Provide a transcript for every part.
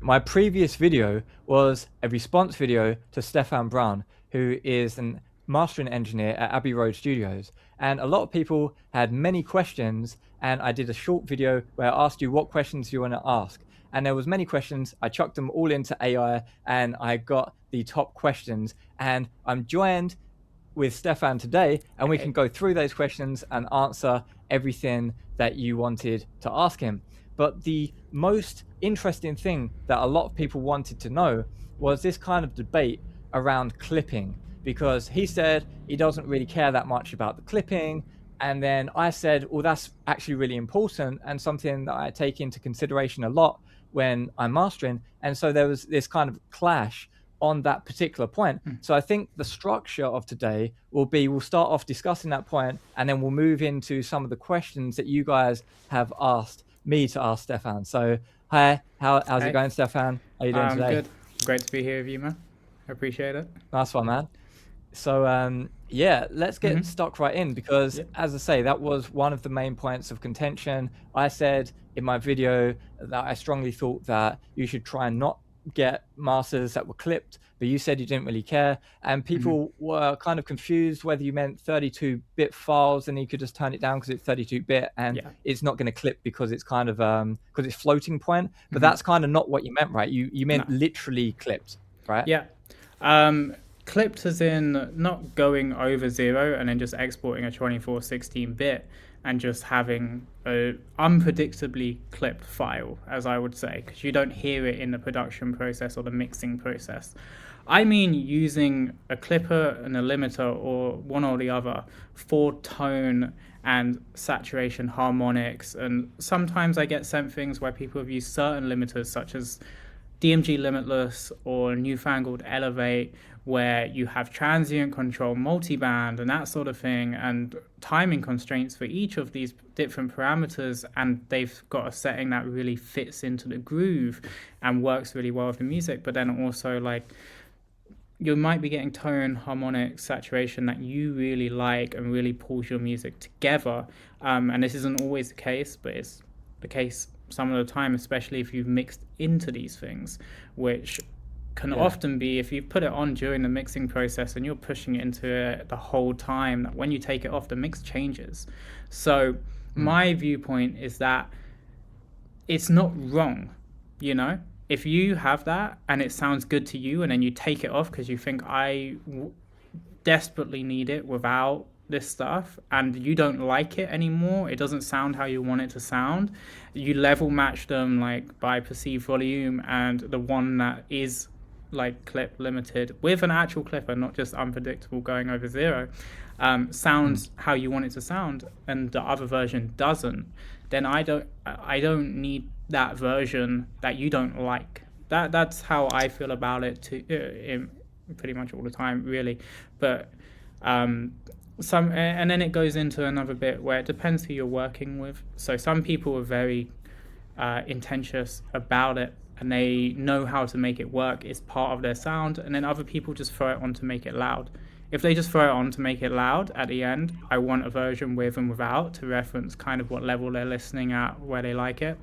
my previous video was a response video to Stefan Brown, who is an mastering engineer at Abbey Road Studios. And a lot of people had many questions, and I did a short video where I asked you what questions you want to ask. And there was many questions. I chucked them all into AI, and I got the top questions. And I'm joined with Stefan today, and we can go through those questions and answer everything that you wanted to ask him. But the most interesting thing that a lot of people wanted to know was this kind of debate around clipping, because he said he doesn't really care that much about the clipping. And then I said, well, that's actually really important and something that I take into consideration a lot when I'm mastering. And so there was this kind of clash on that particular point. So I think the structure of today will be, we'll start off discussing that point, and then we'll move into some of the questions that you guys have asked me to ask Stefan. So hi, how's it going, Stefan? How are you doing today? Good. Great to be here with you, man. I appreciate it. Nice one, man. So yeah, let's get stuck right in, because as I say, that was one of the main points of contention. I said in my video that I strongly thought that you should try and not get masters that were clipped, but you said you didn't really care, and people were kind of confused whether you meant 32-bit files and you could just turn it down because it's 32-bit and it's not going to clip because it's kind of because it's floating point. But that's kind of not what you meant, right? You meant literally clipped, right? Yeah. Clipped as in not going over 0 and then just exporting a 24/16-bit and just having a unpredictably clipped file, as I would say, because you don't hear it in the production process or the mixing process. I mean using a clipper and a limiter, or one or the other, for tone and saturation harmonics. And sometimes I get sent things where people have used certain limiters such as DMG Limitless or Newfangled Elevate, where you have transient control, multiband, and that sort of thing, and timing constraints for each of these different parameters, and they've got a setting that really fits into the groove and works really well with the music. But then also, like, you might be getting tone, harmonic, saturation that you really like and really pulls your music together. And this isn't always the case, but it's the case some of the time, especially if you've mixed into these things, which can often be, if you put it on during the mixing process and you're pushing it into it the whole time, that when you take it off, the mix changes. So my viewpoint is that it's not wrong, you know? If you have that and it sounds good to you, and then you take it off because you think I desperately need it without this stuff, and you don't like it anymore, it doesn't sound how you want it to sound, you level match them like by perceived volume, and the one that is like clip limited with an actual clipper, not just unpredictable going over 0, sounds how you want it to sound, and the other version doesn't, then I don't need that version that you don't like. That's how I feel about it in pretty much all the time, really. But and then it goes into another bit where it depends who you're working with. So some people are very intensious about it, and they know how to make it work. It's part of their sound. And then other people just throw it on to make it loud. If they just throw it on to make it loud at the end, I want a version with and without to reference kind of what level they're listening at, where they like it.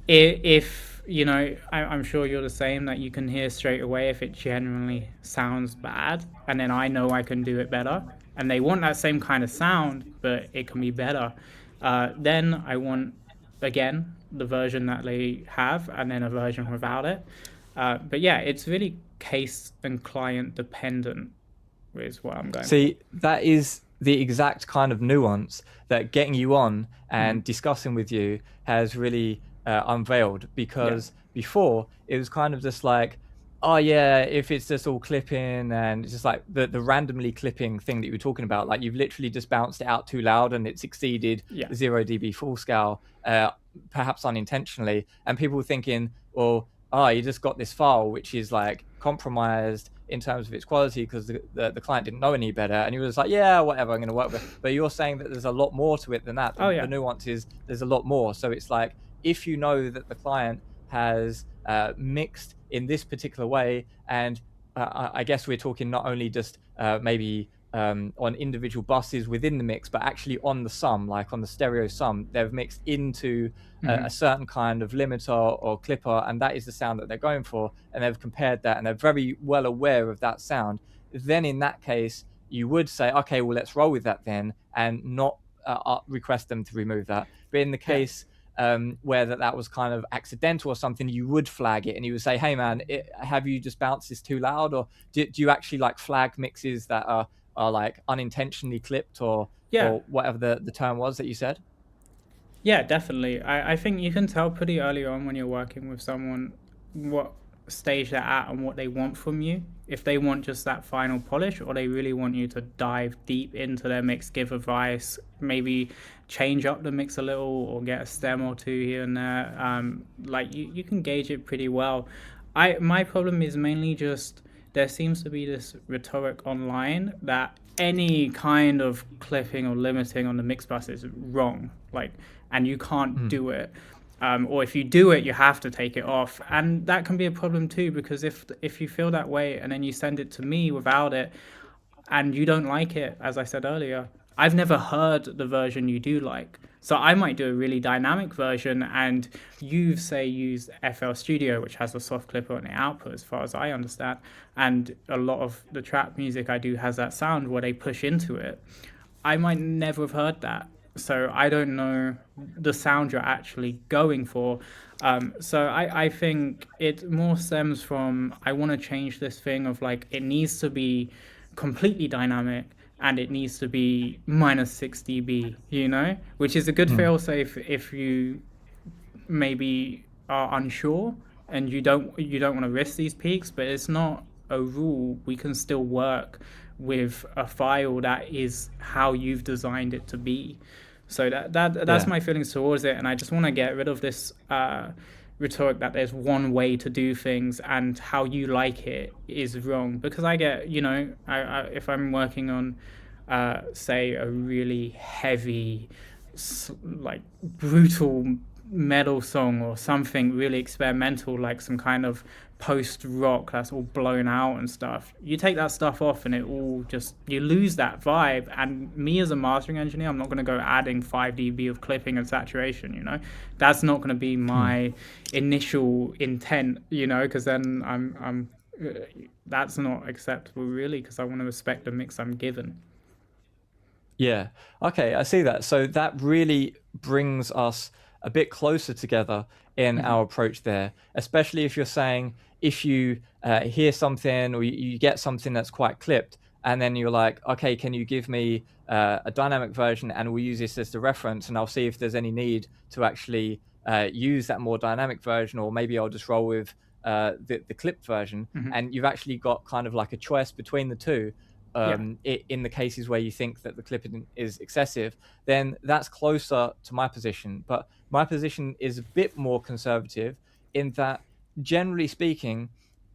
If you know, I'm sure you're the same, that you can hear straight away if it genuinely sounds bad, and then I know I can do it better, and they want that same kind of sound, but it can be better. Then I want, again, the version that they have, and then a version without it. But yeah, it's really case and client dependent is what I'm going See, that is the exact kind of nuance that getting you on and discussing with you has really unveiled, because before it was kind of just like, oh yeah, if it's just all clipping, and it's just like the randomly clipping thing that you were talking about, like you've literally just bounced it out too loud and it's exceeded 0 dB full scale, perhaps unintentionally, and people were thinking, well, you just got this file which is like compromised in terms of its quality because the client didn't know any better, and he was like, yeah, whatever, I'm going to work with it. But you're saying that there's a lot more to it than that. The nuance is there's a lot more. So it's like, if you know that the client has mixed in this particular way, and I guess we're talking not only just maybe on individual buses within the mix, but actually on the sum, like on the stereo sum, they've mixed into a certain kind of limiter or clipper, and that is the sound that they're going for. And they've compared that, and they're very well aware of that sound. Then in that case, you would say, okay, well, let's roll with that then, and not request them to remove that. But in the Yeah. case where that was kind of accidental or something, you would flag it and you would say, hey man, have you just bounced this too loud, or do you actually like flag mixes that are like unintentionally clipped, Yeah. or whatever the term was that you said? Yeah, definitely. I think you can tell pretty early on when you're working with someone what stage they're at and what they want from you. If they want just that final polish, or they really want you to dive deep into their mix, give advice, maybe change up the mix a little or get a stem or two here and there. Like you can gauge it pretty well. My problem is mainly just there seems to be this rhetoric online that any kind of clipping or limiting on the mix bus is wrong, like, and you can't Mm. do it. Or if you do it, you have to take it off, and that can be a problem too. Because if you feel that way and then you send it to me without it, and you don't like it, as I said earlier, I've never heard the version you do like. So I might do a really dynamic version, and you say use FL Studio, which has a soft clipper on the output, as far as I understand. And a lot of the trap music I do has that sound where they push into it. I might never have heard that. So I don't know the sound you're actually going for. So I think it more stems from I want to change this thing of like it needs to be completely dynamic and it needs to be minus 6 dB, which is a good Mm. fail-safe if you maybe are unsure and you don't want to risk these peaks, but it's not a rule. We can still work with a file that is how you've designed it to be. So that's Yeah. my feelings towards it, and I just want to get rid of this rhetoric that there's one way to do things and how you like it is wrong. Because I get, if I'm working on, say, a really heavy, like brutal metal song or something really experimental, like some kind of post rock that's all blown out and stuff, you take that stuff off and it all just, you lose that vibe. And me as a mastering engineer, I'm not going to go adding 5 dB of clipping and saturation. That's not going to be Mm. my initial intent, because then I'm that's not acceptable really, because I want to respect the mix I'm given. Yeah. Okay, I see that. So that really brings us a bit closer together in Hmm. our approach there, especially if you're saying if you hear something or you get something that's quite clipped, and then you're like, okay, can you give me a dynamic version and we'll use this as the reference, and I'll see if there's any need to actually use that more dynamic version, or maybe I'll just roll with the clipped version, Hmm. and you've actually got kind of like a choice between the two, Yeah. in the cases where you think that the clipping is excessive, then that's closer to my position. But my position is a bit more conservative in that, generally speaking,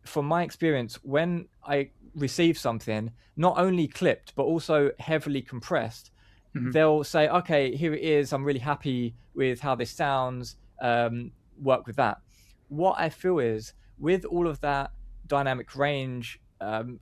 from my experience, when I receive something not only clipped but also heavily compressed, Hmm. they'll say, okay, here it is. I'm really happy with how this sounds. Work with that. What I feel is with all of that dynamic range,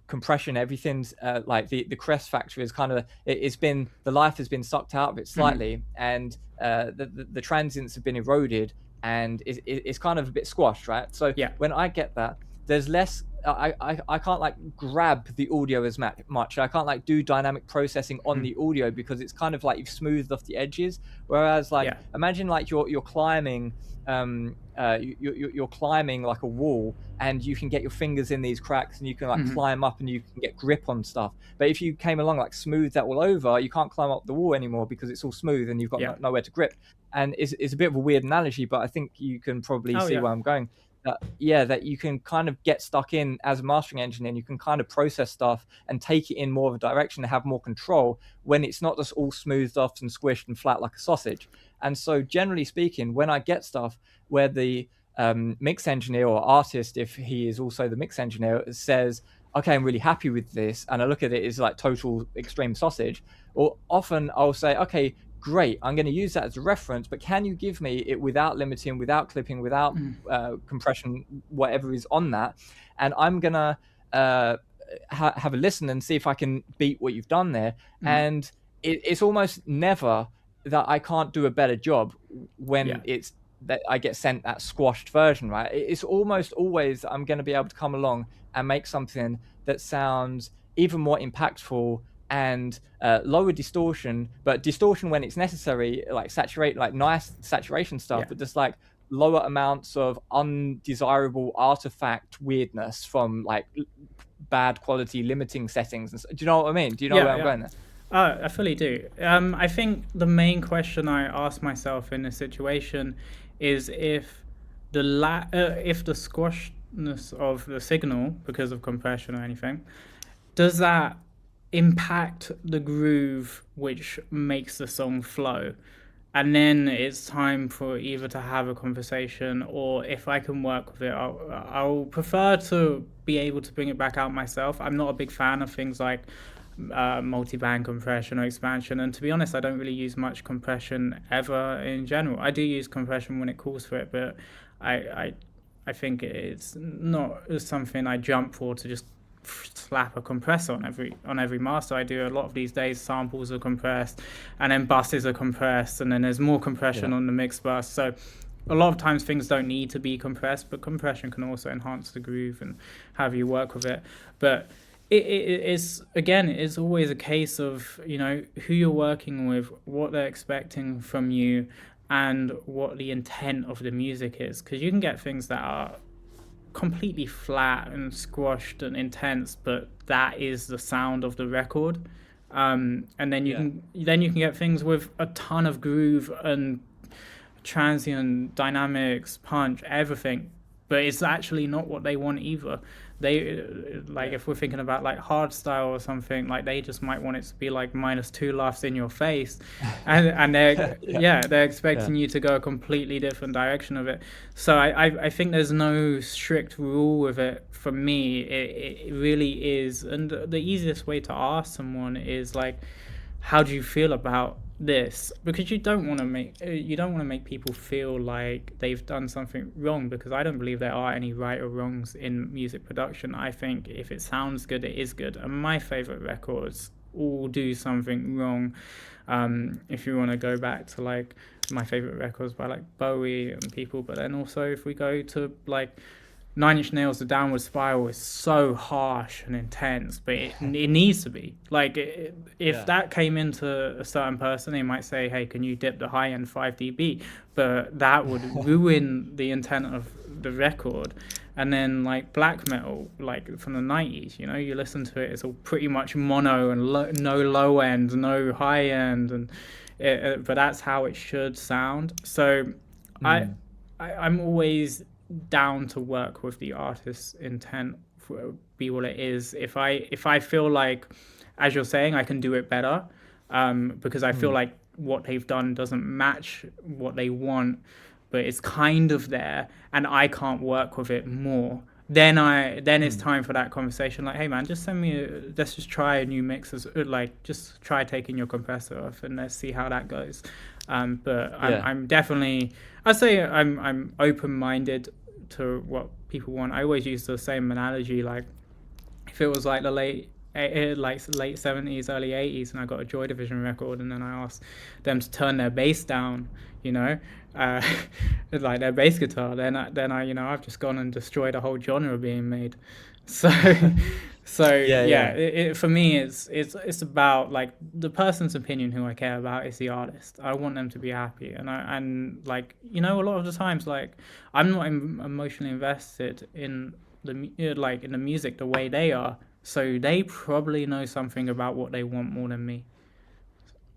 compression, everything's like the crest factor is kind of it's been, the life has been sucked out of it Hmm. slightly, and the transients have been eroded, and it's kind of a bit squashed, right? So Yeah. when I get that, there's less. I can't like grab the audio as much. I can't like do dynamic processing on Hmm. the audio because it's kind of like you've smoothed off the edges. Whereas like Yeah. imagine like you're climbing you're climbing like a wall, and you can get your fingers in these cracks and you can like Hmm. climb up and you can get grip on stuff. But if you came along like smooth that all over, you can't climb up the wall anymore because it's all smooth and you've got Yeah. nowhere to grip. And it's a bit of a weird analogy, but I think you can probably Oh see yeah. where I'm going. That, yeah, that you can kind of get stuck in as a mastering engineer, and you can kind of process stuff and take it in more of a direction and have more control when it's not just all smoothed off and squished and flat like a sausage. And so generally speaking, when I get stuff where the mix engineer or artist, if he is also the mix engineer, says, okay, I'm really happy with this, and I look at it as like total extreme sausage, or often I'll say, okay, great, I'm going to use that as a reference, but can you give me it without limiting, without clipping, without Mm. compression, whatever is on that? And I'm going to have a listen and see if I can beat what you've done there. Mhm. And it's almost never that I can't do a better job Yeah. when it's that I get sent that squashed version, right? It's almost always I'm going to be able to come along and make something that sounds even more impactful and lower distortion, but distortion when it's necessary, like saturate, like nice saturation stuff, Yeah. but just like lower amounts of undesirable artifact weirdness from like bad quality limiting settings. Do you know what I mean? Do you know Yeah, where I'm yeah. going there? I fully do. I think the main question I ask myself in this situation is if the squashness of the signal because of compression or anything, does that impact the groove which makes the song flow? And then it's time for either to have a conversation, or if I can work with it, I'll prefer to be able to bring it back out myself. I'm not a big fan of things like multi-band compression or expansion, and to be honest, I don't really use much compression ever in general. I do use compression when it calls for it, but I I, I think it's not something I jump for to just slap a compressor on every master. I do a lot of these days. Samples are compressed, and then buses are compressed, and then there's more compression Yeah. on the mix bus. So a lot of times things don't need to be compressed, but compression can also enhance the groove and have you work with it. But it's again, it's always a case of who you're working with, what they're expecting from you, and what the intent of the music is. Because you can get things that are completely flat and squashed and intense, but that is the sound of the record. And then Yeah. you can get things with a ton of groove and transient dynamics, punch, everything, but it's actually not what they want either. They like Yeah. if we're thinking about like hard style or something, like they just might want it to be like -2 laughs in your face, and they're Yeah. they're Yeah. expecting you to go a completely different direction of it. So I think there's no strict rule with it. For me, it really is, and the easiest way to ask someone is like, how do you feel about this? Because you don't want to make people feel like they've done something wrong, because I don't believe there are any right or wrongs in music production. I think if it sounds good, it is good, and my favorite records all do something wrong. If you want to go back to like my favorite records by like Bowie and people, but then also if we go to like Nine Inch Nails, The Downward Spiral is so harsh and intense, but it needs to be. Like, if Yeah. that came into a certain person, they might say, hey, can you dip the high end 5 dB? But that would ruin the intent of the record. And then, like, black metal, like from the 90s, you listen to it, it's all pretty much mono and no low end, no high end. But that's how it should sound. So, I, Mm. I'm always down to work with the artist's intent, be what it is. If I feel like, as you're saying, I can do it better, because I feel Mm. like what they've done doesn't match what they want, but it's kind of there, and I can't work with it more. Then it's Mm. time for that conversation. Like, hey man, just send me. Let's just try a new mix. Like, just try taking your compressor off, and let's see how that goes. But Yeah. I'm definitely. I say I'm open minded to what people want. I always use the same analogy. Like, if it was like the late 70s, early 80s, and I got a Joy Division record, and then I asked them to turn their bass down, uh, like their bass guitar, then I I've just gone and destroyed a whole genre being made. So, so Yeah. yeah, Yeah. for me, it's about like the person's opinion. Who I care about is the artist. I want them to be happy, and like a lot of the times, like I'm not emotionally invested in like in the music the way they are. So they probably know something about what they want more than me.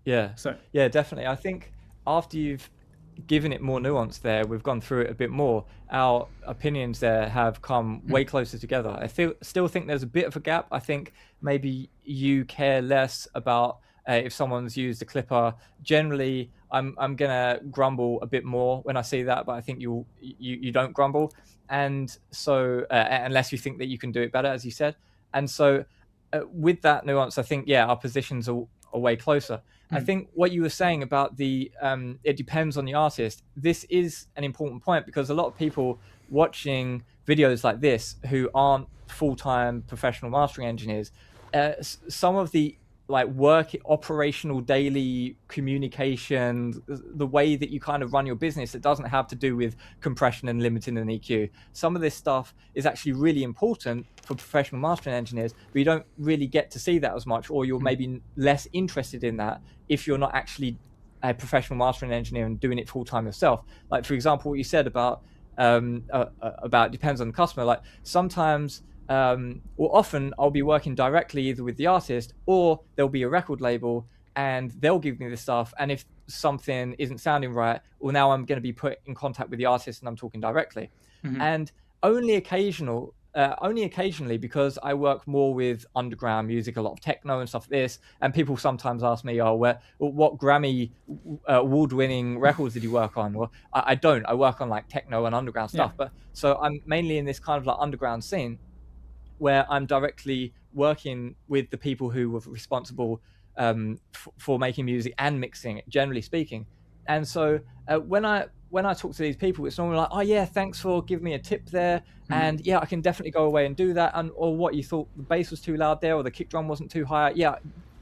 Yeah. So Yeah, definitely. I think after you've given it more nuance there, we've gone through it a bit more. Our opinions there have come way closer together. I still think there's a bit of a gap. I think maybe you care less about if someone's used a clipper. Generally, I'm gonna grumble a bit more when I see that, but I think you don't grumble, and so unless you think that you can do it better, as you said, and so with that nuance, I think our positions are way closer. I mm, think what you were saying about the it depends on the artist. This is an important point because a lot of people watching videos like this who aren't full-time professional mastering engineers, some of the like work operational daily communication, the way that you kind of run your business, it doesn't have to do with compression and limiting an EQ. Some of this stuff is actually really important for professional mastering engineers, but you don't really get to see that as much, or you're maybe less interested in that if you're not actually a professional mastering engineer and doing it full time yourself. Like, for example, what you said about depends on the customer. Like sometimes, or often, I'll be working directly either with the artist or there'll be a record label and they'll give me the stuff. And if something isn't sounding right, well, now I'm going to be put in contact with the artist and I'm talking directly. Mm-hmm. And only occasionally, because I work more with underground music, a lot of techno and stuff like this. And people sometimes ask me, "Oh, what Grammy award-winning records did you work on?" Well, I don't. I work on like techno and underground Yeah. stuff. But so I'm mainly in this kind of like underground scene where I'm directly working with the people who were responsible for making music and mixing it, generally speaking. And so when I talk to these people, it's normally like, "Oh yeah, thanks for giving me a tip there, Mm-hmm. and yeah, I can definitely go away and do that." And or what, you thought the bass was too loud there, or the kick drum wasn't too high. Yeah,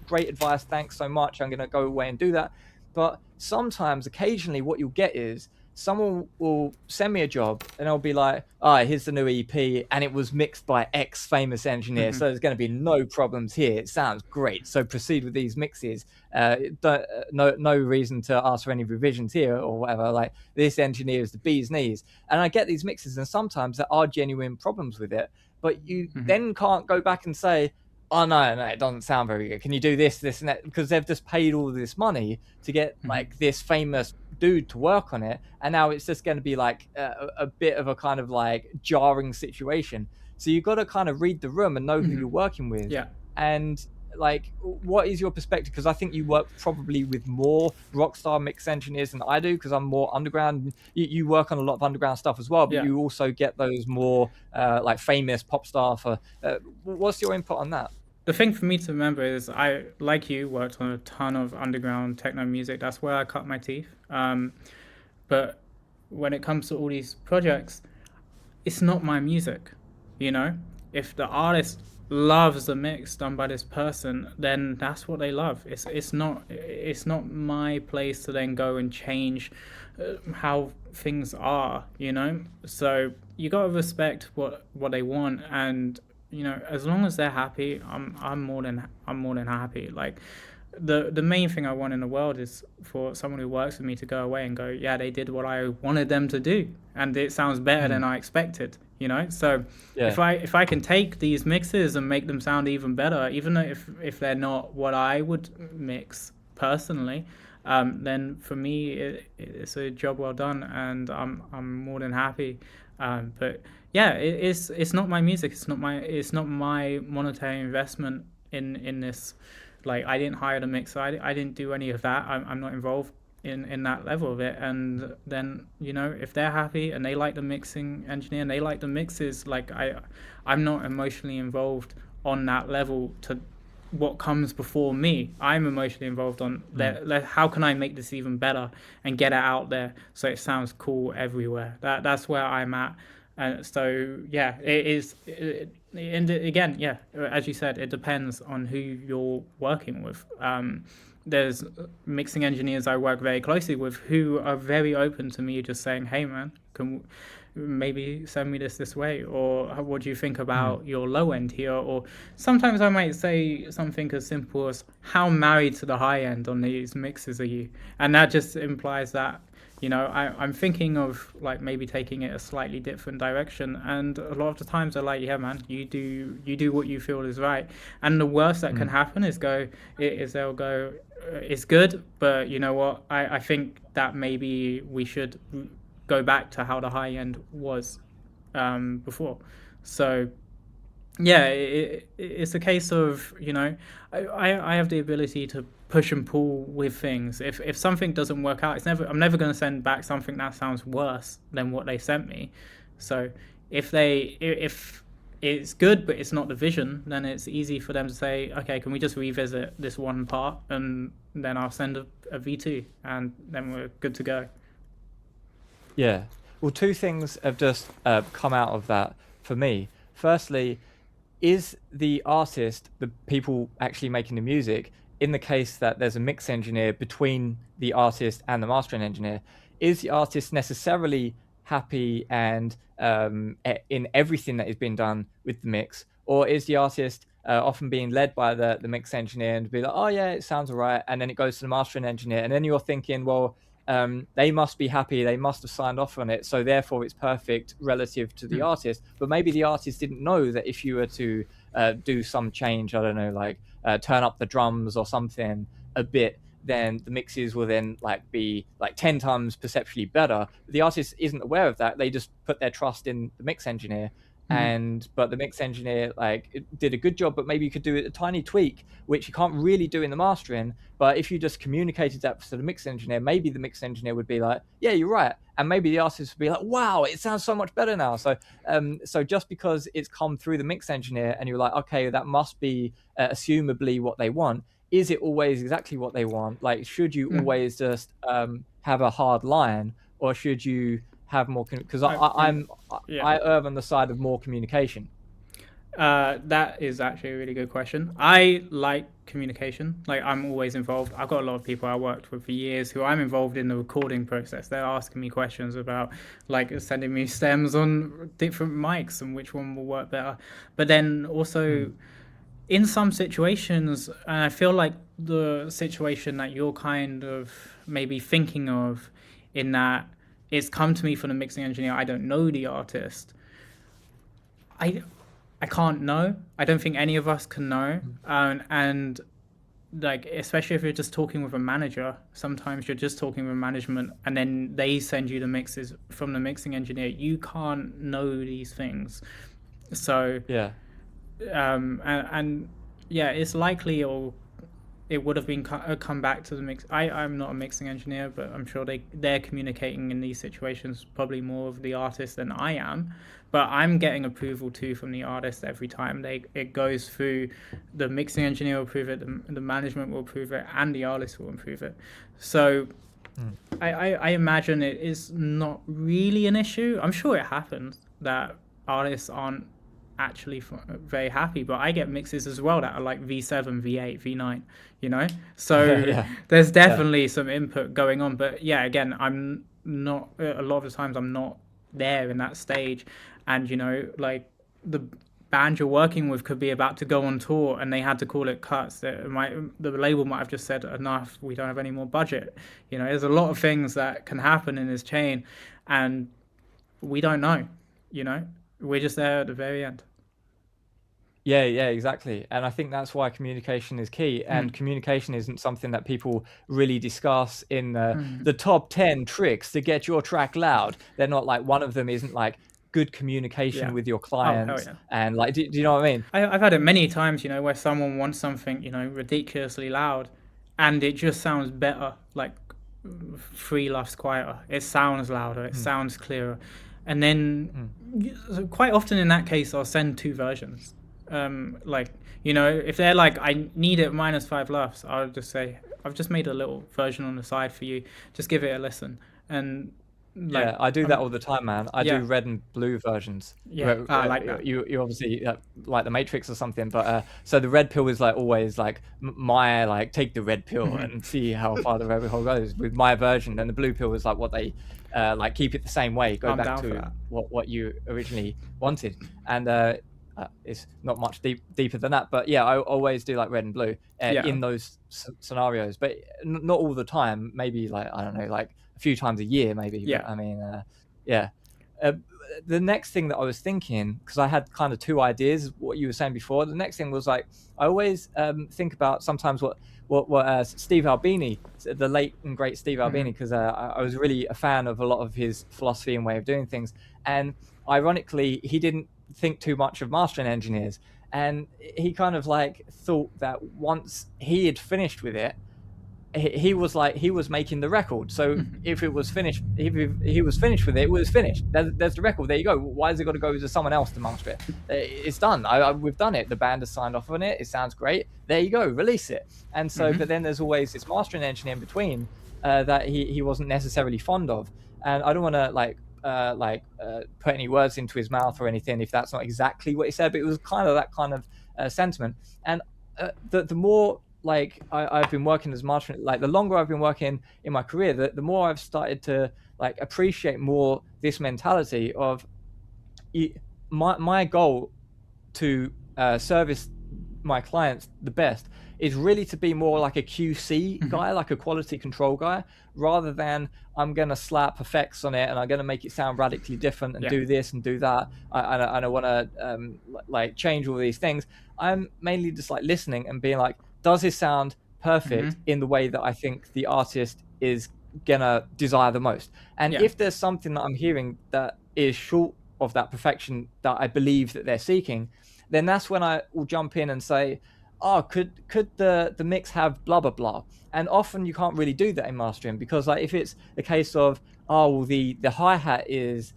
great advice. Thanks so much. I'm gonna go away and do that. But sometimes, occasionally, what you'll get is someone will send me a job and I'll be like, "Oh, here's the new EP and it was mixed by X famous engineer, Mm-hmm. so there's going to be no problems here. It sounds great. So proceed with these mixes. No reason to ask for any revisions here or whatever. Like this engineer is the bee's knees." And I get these mixes and sometimes there are genuine problems with it, but you Mm-hmm. then can't go back and say, "Oh no, it doesn't sound very good. Can you do this and that?" Because they've just paid all this money to get Mm-hmm. like this famous dude to work on it, and now it's just going to be like a bit of a kind of like jarring situation. So you've got to kind of read the room and know who Mm-hmm. you're working with. Yeah. And like, what is your perspective? Because I think you work probably with more rockstar mix engineers than I do, because I'm more underground. You work on a lot of underground stuff as well, but Yeah. you also get those more like famous pop star. For what's your input on that? The thing for me to remember is I, like you, worked on a ton of underground techno music. That's where I cut my teeth. But when it comes to all these projects, it's not my music, you know? If the artist loves the mix done by this person, then that's what they love. It's not my place to then go and change how things are, you know? So you got to respect what they want, and as long as they're happy, I'm more than happy. Like the main thing I want in the world is for someone who works with me to go away and go, yeah, they did what I wanted them to do, and it sounds better than Mm, I expected. So if yeah. I can take these mixes and make them sound even better, even though if they're not what I would mix personally, then for me it's a job well done, and I'm more than happy. But yeah, it's not my music. It's not my monetary investment in this. Like I didn't hire the mixer. I didn't do any of that. I'm not involved in that level of it. And then if they're happy and they like the mixing engineer and they like the mixes, like I'm not emotionally involved on that level to what comes before me. I'm emotionally involved on Mm, how can I make this even better and get it out there so it sounds cool everywhere. That's where I'm at. And so yeah, it is. And again, yeah, as you said, it depends on who you're working with. There's mixing engineers I work very closely with who are very open to me just saying, "Hey, man, can maybe send me this way," or "What do you think mm, about your low end here?" Or sometimes I might say something as simple as, "How married to the high end on these mixes are you?" And that just implies that I'm thinking of like maybe taking it a slightly different direction, and a lot of the times they're like, "Yeah, man, you do what you feel is right." And the worst that can mm, happen is they'll go, "It's good, but you know what? I think that maybe we should go back to how the high end was before." So yeah, it's a case of I have the ability to push and pull with things. If something doesn't work out, I'm never going to send back something that sounds worse than what they sent me. So if it's good but it's not the vision, then it's easy for them to say, okay, can we just revisit this one part, and then I'll send a V2, and then we're good to go. yeah. Well, two things have just come out of that for me. Firstly, is the artist the people actually making the music? In the case that there's a mix engineer between the artist and the mastering engineer, is the artist necessarily happy and in everything that is being done with the mix, or is the artist often being led by the mix engineer and be like, oh yeah, it sounds all right, and then it goes to the mastering engineer, and then you're thinking, well, they must be happy, they must have signed off on it, so therefore it's perfect relative to the Hmm. artist. But maybe the artist didn't know that if you were to do some change, I don't know, like turn up the drums or something a bit, then the mixes will then like be like 10 times perceptually better. The artist isn't aware of that. They just put their trust in the mix engineer. Hmm. And but the mix engineer like did a good job, but maybe you could do a tiny tweak which you can't really do in the mastering. But if you just communicated that to the mix engineer, maybe the mix engineer would be like, yeah, you're right, and maybe the artist would be like, wow, it sounds so much better now. So just because it's come through the mix engineer and you're like, okay, that must be assumably what they want, is it always exactly what they want? Like, should you Hmm. always just have a hard line, or should you have more? Because I think, yeah. I err on the side of more communication. That is actually a really good question. I like communication. Like, I'm always involved. I've got a lot of people I worked with for years who I'm involved in the recording process. They're asking me questions about, like, sending me stems on different mics and which one will work better. But then also, Mm. in some situations, and I feel like the situation that you're kind of maybe thinking of, in that it's come to me from the mixing engineer, I don't know the artist. I I can't know. I don't think any of us can know. Mm. And like, especially if you're just talking with a manager, sometimes you're just talking with management, and then they send you the mixes from the mixing engineer. You can't know these things. So Yeah. and yeah, it's likely it would have been come back to the mix. I'm not a mixing engineer, but I'm sure they're communicating in these situations probably more of the artist than I am. But I'm getting approval too from the artist every time it goes through. The mixing engineer will approve it, the management will approve it, and the artist will approve it. So Mm. I imagine it is not really an issue. I'm sure it happens that artists aren't actually very happy, but I get mixes as well that are like V7, V8, V9, you know? So Yeah. there's Yeah. definitely some input going on. But yeah, again, I'm not, a lot of the times I'm not there in that stage. And, you know, like, the band you're working with could be about to go on tour and they had to call it cuts. The label might have just said, enough, we don't have any more budget. You know, there's a lot of things that can happen in this chain, and we don't know, you know? We're just there at the very end. Yeah, yeah, exactly. And I think that's why communication is key. Hmm. And communication isn't something that people really discuss in Hmm. the top 10 tricks to get your track loud. They're not like, one of them isn't like good communication Yeah. with your Oh, hell clients. yeah. And like, do you know what I mean? I've had it many times, you know, where someone wants something, you know, ridiculously loud, and it just sounds better, like 3 laughs quieter. It sounds louder, it Mm, sounds clearer. And then mm. quite often in that case, I'll send two versions. Like, you know, if they're like, I need it -5 laughs, I'll just say, I've just made a little version on the side for you. Just give it a listen. And like, Yeah, I do that all the time, man. I do yeah, red and blue versions. yeah, I like that. You obviously like the Matrix or something, but so the red pill is like always like my like take the red pill Mhm. and see how far the rabbit hole goes with my version, and the blue pill is like what they like keep it the same way, go I'm back down for to that. what you originally wanted, and it's not much deeper than that. But yeah, I always do like red and blue Yeah, in those scenarios, but not all the time. Maybe like I don't know, like a few times a year, maybe. yeah. But I mean, yeah. Uh, the next thing that I was thinking, because I had kind of two ideas, what you were saying before. The next thing was like I always think about sometimes what Steve Albini, the late and great Steve Hmm. Albini, because I was really a fan of a lot of his philosophy and way of doing things. And ironically, he didn't think too much of mastering engineers, and he kind of like thought that once he had finished with it, he was like he was making the record. So if it was finished, if he was finished with it, it was finished. There's the record. There you go. Why has it got to go to someone else to master it? It's done. We've done it. The band has signed off on it. It sounds great. There you go. Release it. And so, Hmm. but then there's always this mastering engineer in between that he wasn't necessarily fond of. And I don't want to like put any words into his mouth or anything if that's not exactly what he said, but it was kind of that kind of sentiment. And the more like I've been working as mastering, like the longer I've been working in my career, the more I've started to like appreciate more this mentality of my goal to service my clients the best is really to be more like a QC guy, like a quality control guy, rather than I'm going to slap effects on it and I'm going to make it sound radically different and do this and do that. I don't want to like change all these things. I'm mainly just like listening and being like, does this sound perfect in the way that I think the artist is gonna desire the most? And if there's something that I'm hearing that is short of that perfection that I believe that they're seeking, then that's when I will jump in and say, oh, could the mix have blah blah blah? And often you can't really do that in mastering, because like if it's the case of, oh well, the hi-hat is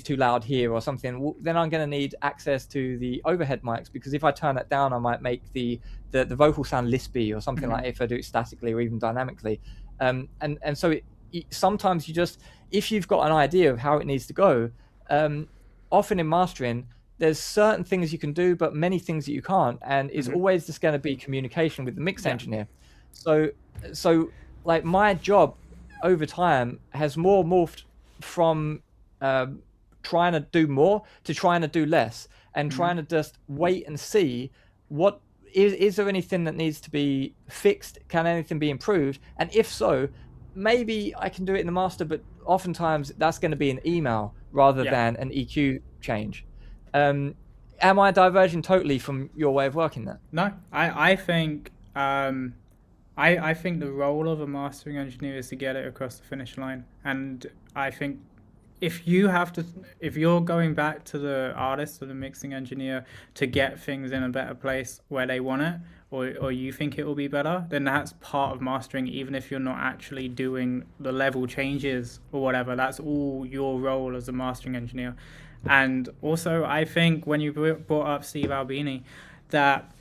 too loud here or something, well, then I'm going to need access to the overhead mics, because if I turn that down I might make the vocal sound lispy or something like if I do it statically or even dynamically. And so sometimes you just, if you've got an idea of how it needs to go, often in mastering there's certain things you can do but many things that you can't, and it's always just going to be communication with the mix engineer. So like my job over time has more morphed from trying to do more to trying to do less, and trying to just wait and see what is there anything that needs to be fixed, can anything be improved, and if so, maybe I can do it in the master, but oftentimes that's going to be an email rather than an EQ change. Am I diverging totally from your way of working there? No, I think I think the role of a mastering engineer is to get it across the finish line. And I think if you're going back to the artist or the mixing engineer to get things in a better place where they want it, or you think it will be better, then that's part of mastering, even if you're not actually doing the level changes or whatever. That's all your role as a mastering engineer. And also, I think when you brought up Steve Albini, that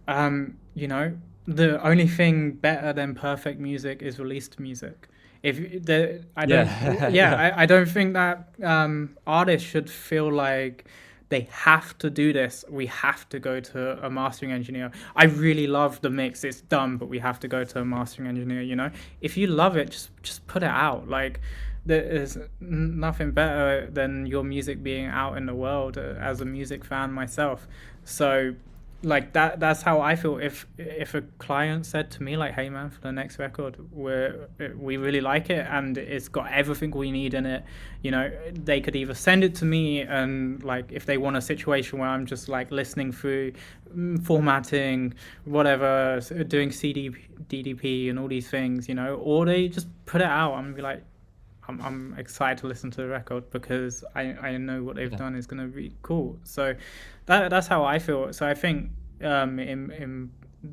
you know, the only thing better than perfect music is released music. I don't think that artists should feel like they have to do this. We have to go to a mastering engineer. I really love the mix. It's done, but we have to go to a mastering engineer. You know, if you love it, just put it out. Like, there is nothing better than your music being out in the world, as a music fan myself. So like that's how I feel. If a client said to me like, hey man, for the next record we really like it and it's got everything we need in it, you know, they could either send it to me, and like if they want a situation where I'm just like listening through, formatting, whatever, doing CD DDP and all these things, you know, or they just put it out and be like, I'm excited to listen to the record because I know what they've done is going to be cool. So that's how I feel. So I think in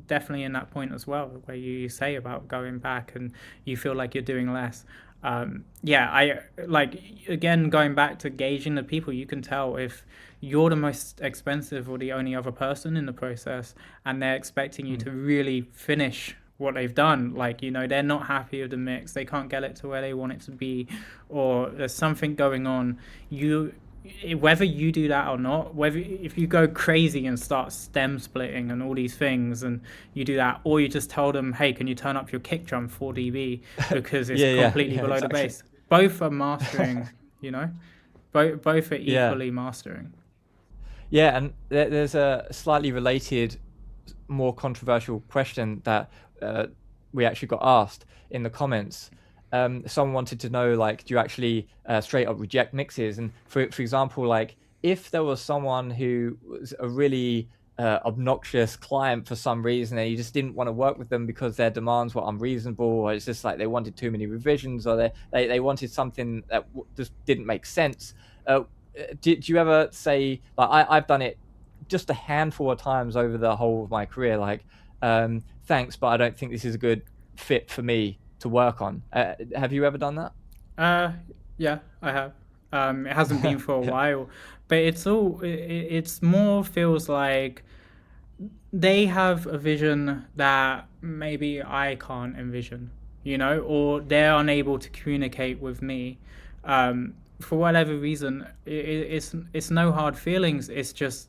definitely in that point as well, where you say about going back and you feel like you're doing less. I like, again, going back to gauging the people, you can tell if you're the most expensive or the only other person in the process and they're expecting you to really finish what they've done. Like, you know, they're not happy with the mix, they can't get it to where they want it to be, or there's something going on. Whether you do that or not, whether if you go crazy and start stem splitting and all these things and you do that, or you just tell them, hey, can you turn up your kick drum 4 dB because it's completely below the bass, both are mastering. You know, both are equally mastering. And there's a slightly related, more controversial question that we actually got asked in the comments. Someone wanted to know, like, do you actually straight up reject mixes? And for example, like, if there was someone who was a really obnoxious client for some reason and you just didn't want to work with them because their demands were unreasonable, or it's just like they wanted too many revisions, or they wanted something that just didn't make sense, do you ever say, like, I've done it just a handful of times over the whole of my career, like, thanks, but I don't think this is a good fit for me to work on. Have you ever done that? Yeah, I have. It hasn't been for a while, but it's more feels like they have a vision that maybe I can't envision, you know, or they're unable to communicate with me. for whatever reason, it's no hard feelings. It's just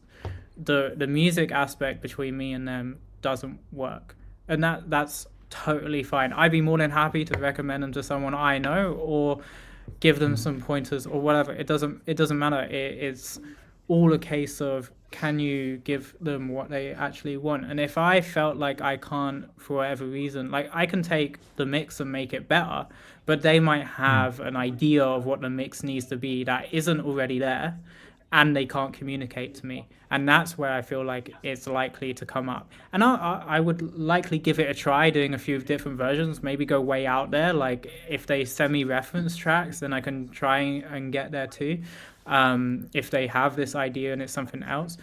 the music aspect between me and them doesn't work, and that's totally fine. I'd be more than happy to recommend them to someone I know, or give them Mm. some pointers or whatever. It doesn't matter. It's all a case of, can you give them what they actually want? And if I felt like I can't, for whatever reason, like, I can take the mix and make it better, but they might Mm. have an idea of what the mix needs to be that isn't already there, and they can't communicate to me, and that's where I feel like it's likely to come up. And I would likely give it a try, doing a few different versions, maybe go way out there. Like, if they send me reference tracks, then I can try and get there too, if they have this idea and it's something else.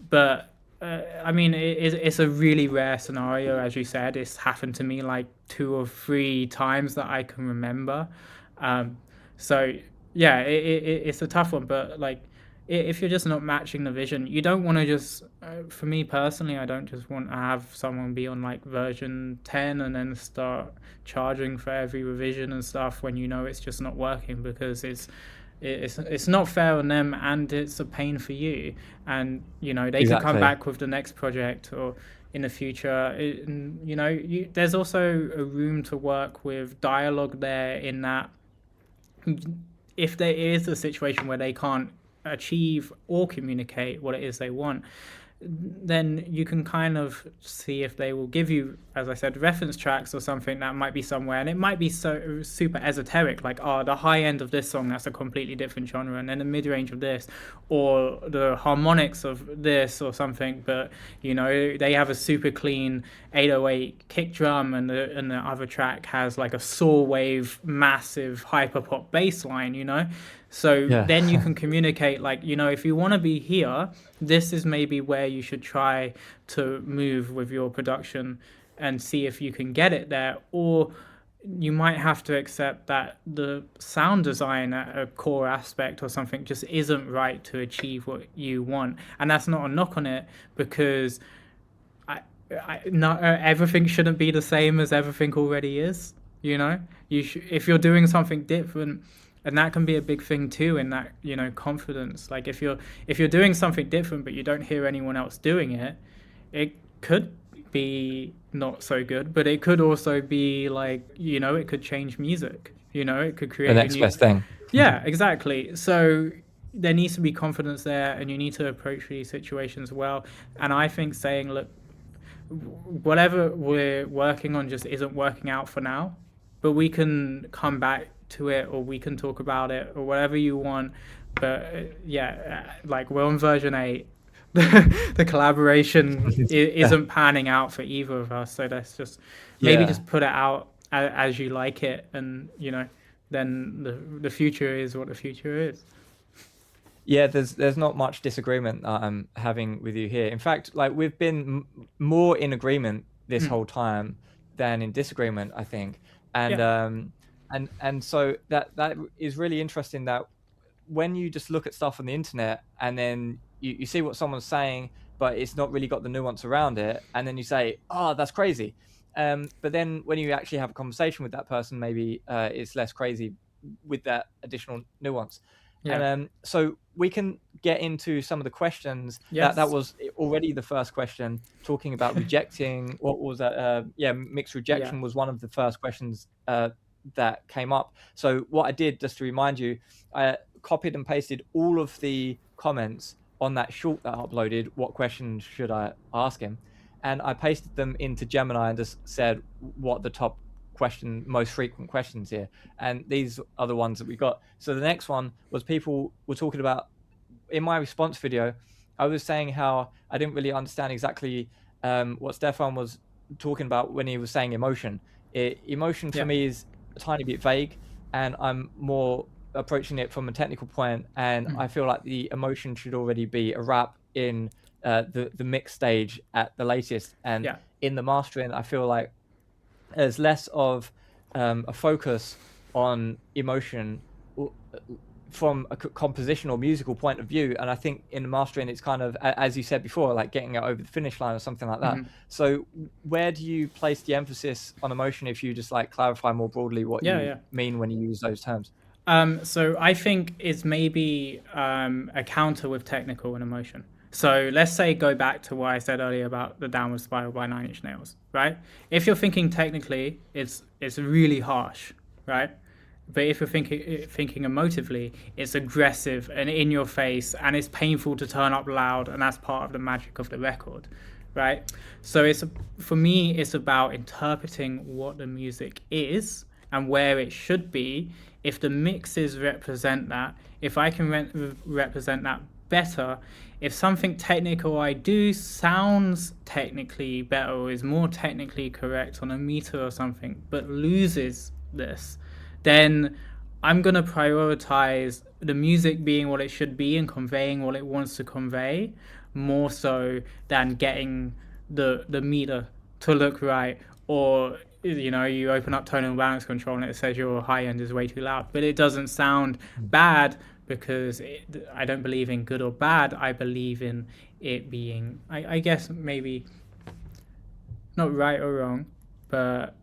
But I mean, it's a really rare scenario. As you said, it's happened to me like 2 or 3 times that I can remember. um, so yeah, it's a tough one, but like, if you're just not matching the vision, you don't want to just, for me personally, I don't just want to have someone be on like version 10 and then start charging for every revision and stuff when you know it's just not working, because it's not fair on them, and it's a pain for you. And they could come Exactly. back with the next project, or in the future. There's also a room to work with dialogue there, in that if there is a situation where they can't achieve or communicate what it is they want, then you can kind of see if they will give you, as I said, reference tracks or something that might be somewhere, and it might be so super esoteric, like, oh, the high end of this song, that's a completely different genre, and then the mid range of this, or the harmonics of this or something. But they have a super clean 808 kick drum, and the other track has like a saw wave, massive hyper pop bass line. So Yeah. then you can communicate, like, if you want to be here, this is maybe where you should try to move with your production, and see if you can get it there. Or you might have to accept that the sound design at a core aspect or something just isn't right to achieve what you want. And that's not a knock on it, because not everything shouldn't be the same as everything already is. If you're doing something different, and that can be a big thing too, in that confidence. Like, if you're doing something different but you don't hear anyone else doing it, it could be not so good, but it could also be like, it could change music. It could The create a next new. best thing. Yeah, exactly. So there needs to be confidence there, and you need to approach these situations well. And I think saying, look, whatever we're working on just isn't working out for now, but we can come back to it, or we can talk about it, or whatever you want. But like, we're on version 8. The collaboration Yeah. isn't panning out for either of us, so let's just maybe Yeah. just put it out as you like it, and then the future is what the future is. Yeah, there's not much disagreement that I'm having with you here. In fact, like, we've been more in agreement this Mm. whole time than in disagreement, I think. And Yeah. so that is really interesting, that when you just look at stuff on the internet, and then you see what someone's saying, but it's not really got the nuance around it, and then you say, oh, that's crazy. But then when you actually have a conversation with that person, maybe it's less crazy with that additional nuance. And Yeah. so we can get into some of the questions. That Yes. was already the first question, talking about rejecting. What was that? Yeah, mixed Yeah. rejection was one of the first questions that came up. So what I did, just to remind you, I copied and pasted all of the comments on that short that I uploaded. What questions should I ask him? And I pasted them into Gemini and just said what the top most frequent questions here. And these are the ones that we got. So the next one was, people were talking about, in my response video, I was saying how I didn't really understand exactly what Stefan was talking about when he was saying emotion. Emotion for Yeah. me is a tiny bit vague, and I'm more approaching it from a technical point, and I feel like the emotion should already be a wrap in the mix stage at the latest. And Yeah. in the mastering, I feel like there's less of a focus on emotion from a composition or musical point of view. And I think in mastering, it's kind of, as you said before, like getting it over the finish line or something like that. So where do you place the emphasis on emotion, if you just like clarify more broadly what Yeah. you Yeah. mean when you use those terms? So I think it's maybe a counter with technical and emotion. So let's say go back to what I said earlier about the Downward Spiral by Nine Inch Nails, right? If you're thinking technically, it's really harsh, right? But if you're thinking emotively, it's aggressive and in your face, and it's painful to turn up loud, and that's part of the magic of the record, right? So for me, it's about interpreting what the music is and where it should be. If the mixes represent that, if I can represent that better, if something technical I do sounds technically better or is more technically correct on a meter or something, but loses this, then I'm going to prioritize the music being what it should be and conveying what it wants to convey more so than getting the meter to look right. Or you open up tone and balance control and it says your high end is way too loud, but it doesn't sound bad because I don't believe in good or bad. I believe in it being, I guess, maybe not right or wrong, but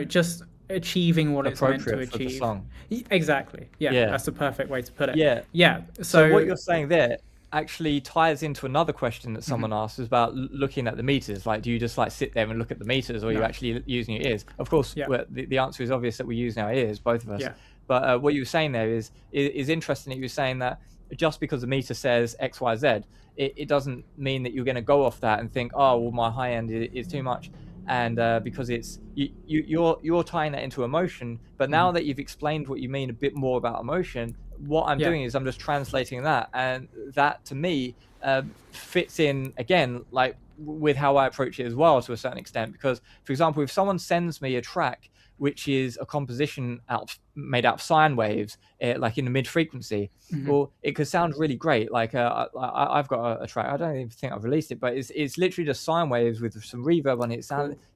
just achieving what it's meant to Appropriate for the achieve. song. Exactly. Yeah, Yeah. that's the perfect way to put it. Yeah. Yeah. So what you're saying there actually ties into another question that someone asked, is about looking at the meters. Like, do you just like sit there and look at the meters, or are you actually using your ears? Of course, Yeah. the answer is obvious that we use our ears, both of us. Yeah. But what you were saying there is interesting. That you were saying that just because the meter says X, Y, Z, it doesn't mean that you're going to go off that and think, oh, well, my high end is too much. And because it's you're tying that into emotion. But now that you've explained what you mean a bit more about emotion, what I'm doing is I'm just translating that, and that to me fits in again, like with how I approach it as well, to a certain extent. Because, for example, if someone sends me a track which is a composition made out of sine waves, like in the mid frequency, well, it could sound really great. Like I've got a track. I don't even think I've released it, but it's literally just sine waves with some reverb on it.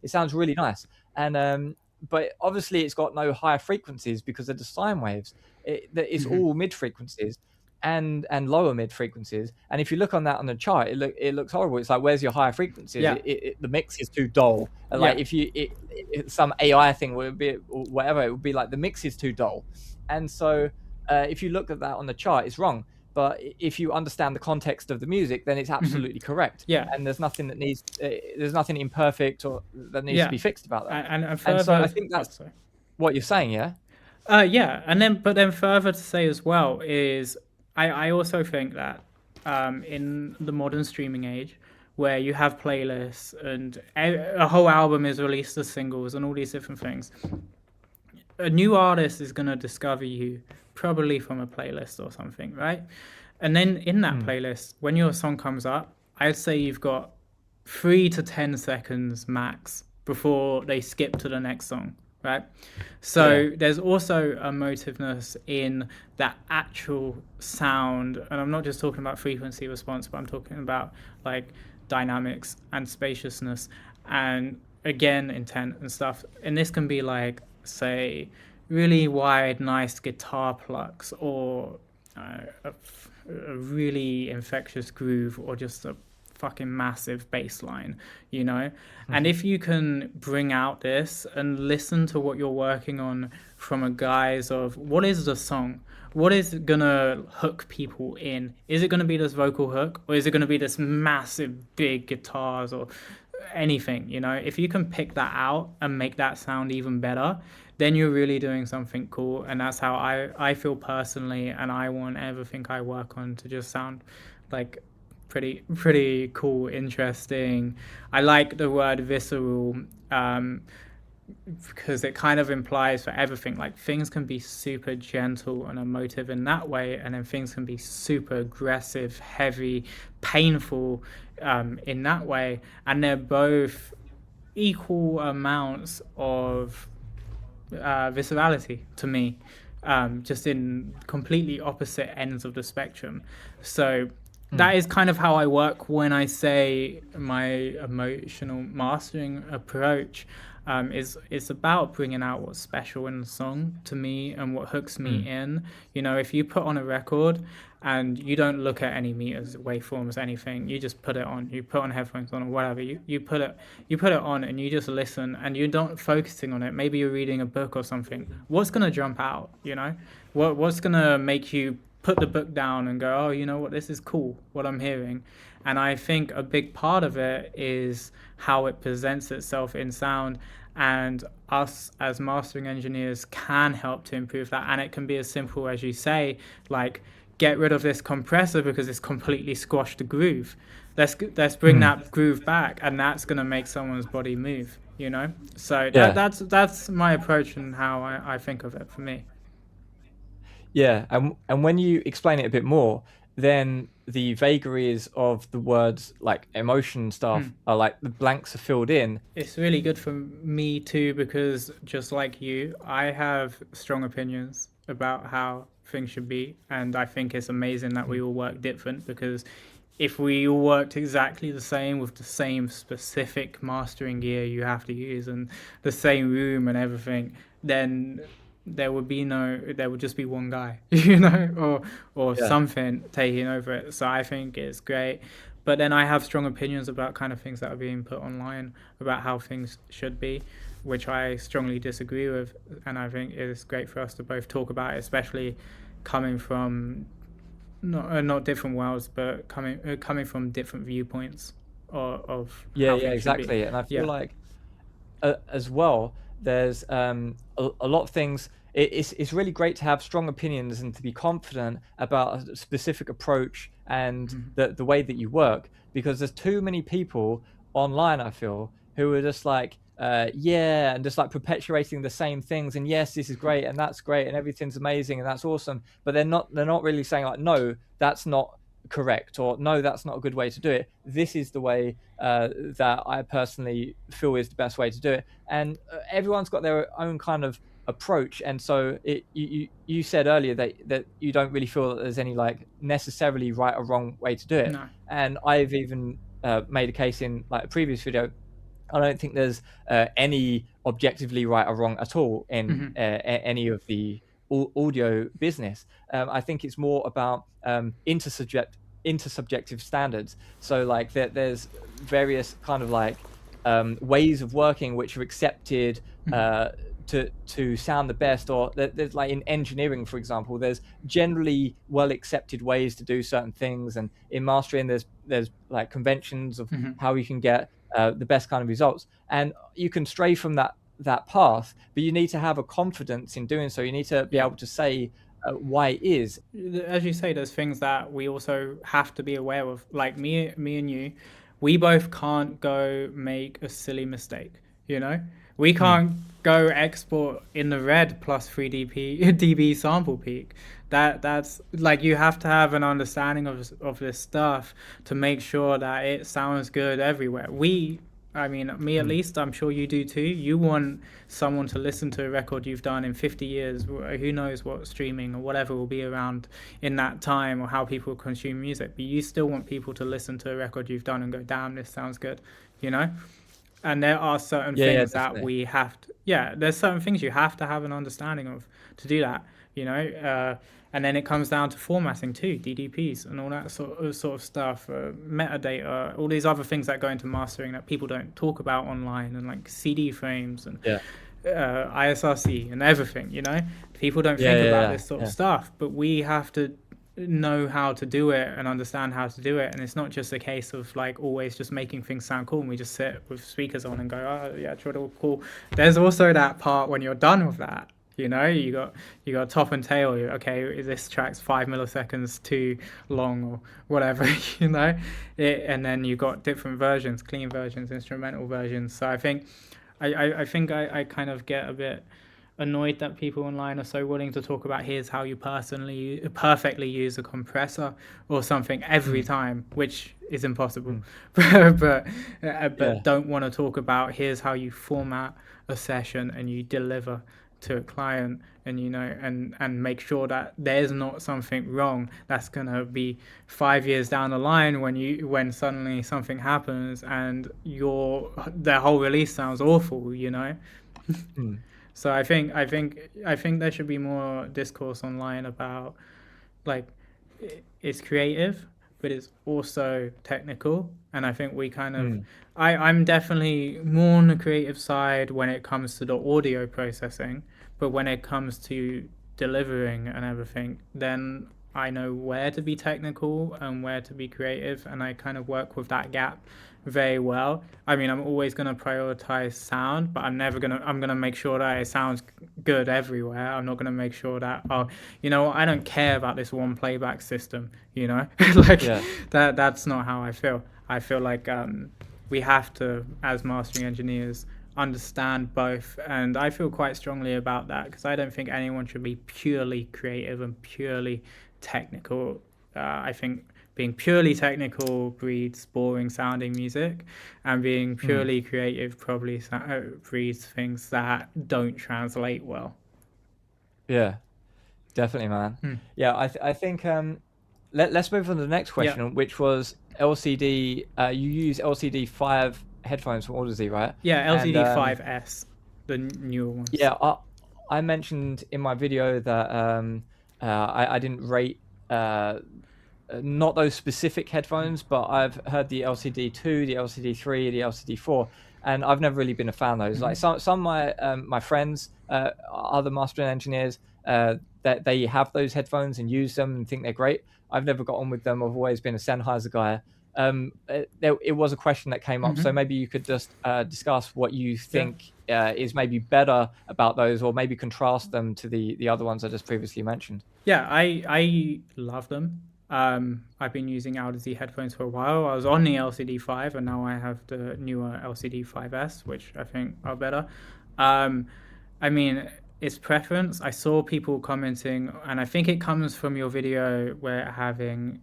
It sounds really nice, and but obviously it's got no higher frequencies because of the sine waves. It's all mid frequencies and lower mid frequencies. And if you look on that on the chart, it looks horrible. It's like, where's your higher frequencies? Yeah. The mix is too dull. Like if some AI thing would be, or whatever, it would be like the mix is too dull. And so if you look at that on the chart, it's wrong. But if you understand the context of the music, then it's absolutely correct. Yeah. And there's nothing that needs, there's nothing imperfect or that needs to be fixed about that. And further, so I think that's what you're saying, yeah? Yeah, and then further to say as well is I also think that in the modern streaming age, where you have playlists and a whole album is released as singles and all these different things, a new artist is going to discover you probably from a playlist or something, right? And then in that playlist, when your song comes up, I'd say you've got 3 to 10 seconds max before they skip to the next song, right? So there's also emotiveness in that actual sound, and I'm not just talking about frequency response, but I'm talking about like dynamics and spaciousness and again intent and stuff. And this can be like, say, really wide nice guitar plucks, or a really infectious groove, or just a fucking massive bass line, and if you can bring out this and listen to what you're working on from a guise of what is the song, what is gonna hook people in, is it gonna be this vocal hook, or is it gonna be this massive big guitars or anything, if you can pick that out and make that sound even better, then you're really doing something cool. And that's how I feel personally, and I want everything I work on to just sound like pretty cool, interesting. I like the word visceral because it kind of implies for everything, like things can be super gentle and emotive in that way, and then things can be super aggressive, heavy, painful in that way, and they're both equal amounts of viscerality to me, just in completely opposite ends of the spectrum. So that is kind of how I work when I say my emotional mastering approach. is it's about bringing out what's special in the song to me and what hooks me Mm. in. If you put on a record and you don't look at any meters, waveforms, anything, you just put it on. You put on headphones on or whatever. You put it on and you just listen and you don't focusing on it. Maybe you're reading a book or something. What's gonna jump out? What's gonna make you put the book down and go, oh, you know what, this is cool, what I'm hearing. And I think a big part of it is how it presents itself in sound. And us as mastering engineers can help to improve that. And it can be as simple as you say, like, get rid of this compressor because it's completely squashed the groove. Let's bring Mm. that groove back, and that's going to make someone's body move. So Yeah. that's my approach and how I think of it for me. Yeah, and when you explain it a bit more, then the vagaries of the words like emotion stuff are like the blanks are filled in. It's really good for me too, because just like you, I have strong opinions about how things should be, and I think it's amazing that we all work different, because if we all worked exactly the same with the same specific mastering gear you have to use and the same room and everything, then there would just be one guy, or Yeah. something taking over it. So I think it's great. But then I have strong opinions about kind of things that are being put online about how things should be, which I strongly disagree with. And I think it's great for us to both talk about it, especially coming from not different worlds, but coming from different viewpoints of Yeah, how yeah, things should be. exactly. And I feel Yeah. like as well, there's a lot of things. It's really great to have strong opinions and to be confident about a specific approach and the way that you work, because there's too many people online, I feel, who are just like yeah, and just like perpetuating the same things, and yes, this is great and that's great and everything's amazing and that's awesome, but they're not really saying like, no, that's not correct, or no, that's not a good way to do it. This is the way that I personally feel is the best way to do it. And everyone's got their own kind of approach. And so you said earlier that you don't really feel that there's any like necessarily right or wrong way to do it. No. And I've even made a case in like a previous video. I don't think there's any objectively right or wrong at all in any of the audio business. I think it's more about intersubjective standards. So like there's various kind of like ways of working which are accepted to sound the best, or there's like in engineering, for example, there's generally well accepted ways to do certain things, and in mastering there's like conventions of how you can get the best kind of results, and you can stray from that path, but you need to have a confidence in doing so. You need to be able to say why it is. As you say, there's things that we also have to be aware of. Like me and you, we both can't go make a silly mistake. We Mm. can't go export in the red plus 3 dB sample peak. That's like, you have to have an understanding of this stuff to make sure that it sounds good everywhere. I mean, me at Mm. least, I'm sure you do too. You want someone to listen to a record you've done in 50 years. Who knows what streaming or whatever will be around in that time, or how people consume music. But you still want people to listen to a record you've done and go, damn, this sounds good, you know? And there are certain Yeah, yeah, things that definitely. we have to, yeah, there's certain things you have to have an understanding of to do that, and then it comes down to formatting too, DDPs and all that sort of stuff, metadata, all these other things that go into mastering that people don't talk about online, and like CD frames and Yeah. ISRC and everything. People don't Yeah, think yeah, about yeah, this sort of yeah. stuff, but we have to know how to do it and understand how to do it. And it's not just a case of like always just making things sound cool and we just sit with speakers on and go, oh yeah, it's cool. There's also that part when you're done with that. You got top and tail. Okay, this track's 5 milliseconds too long or whatever. And then you got different versions, clean versions, instrumental versions. So I think I kind of get a bit annoyed that people online are so willing to talk about here's how you perfectly use a compressor or something every Mm. time, which is impossible. Mm. but Yeah. don't want to talk about here's how you format a session and you deliver to a client, and and make sure that there's not something wrong that's gonna be 5 years down the line when suddenly something happens and their whole release sounds awful. Mm. So I think there should be more discourse online about, like, it's creative, but it's also technical. And I think we kind of, Mm. I'm definitely more on the creative side when it comes to the audio processing, but when it comes to delivering and everything, then I know where to be technical and where to be creative, and I kind of work with that gap very well. I mean, I'm always going to prioritize sound, but I'm going to make sure that it sounds good everywhere. I'm not going to make sure that, oh, I don't care about this one playback system, like Yeah. that's not how I feel. I feel like we have to, as mastering engineers, understand both, and I feel quite strongly about that, because I don't think anyone should be purely creative and purely technical. I think being purely technical breeds boring sounding music, and being Mm. purely creative probably breeds things that don't translate well. Yeah. Definitely, man. Hmm. Yeah, I think let's move on to the next Yeah, question, which was LCD. You use LCD 5 headphones from Audeze, right? yeah, And LCD 5S, the newer ones. yeah, I mentioned in my video that I didn't rate not those specific headphones, but I've heard the LCD 2, the LCD 3, the LCD 4, and I've never really been a fan of those. Like some of my friends, other mastering engineers, that they have those headphones and use them and think they're great. I've never got on with them. I've always been a Sennheiser guy. It was a question that came up, so Hmm. maybe you could just discuss what you Yeah. think is maybe better about those, or maybe contrast them to the other ones I just previously mentioned. Yeah, I love them. I've been using Audeze headphones for a while. I was on the LCD 5, and now I have the newer LCD 5S, which I think are better. Um, I mean, it's preference. I saw people commenting, and I think it comes from your video where having,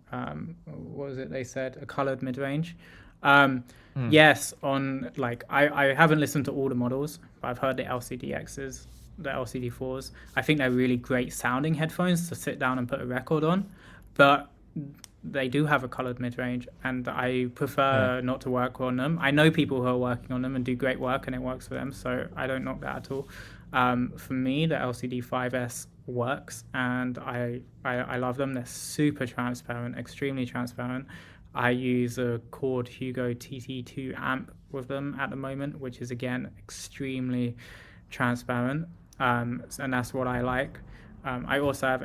what was it they said, a colored mid range. Um, Mm, yes, on, like, I haven't listened to all the models, but I've heard the LCD-X's, the LCD 4s. I think they're really great sounding headphones to sit down and put a record on, but they do have a colored mid range, and I yeah, prefer not to work on them. I know people who are working on them and do great work, and it works for them, so I don't knock that at all. For me, the LCD 5S works, and I love them. They're super transparent, extremely transparent. I use a Chord Hugo TT2 amp with them at the moment, which is again extremely transparent, and that's what I like. I also have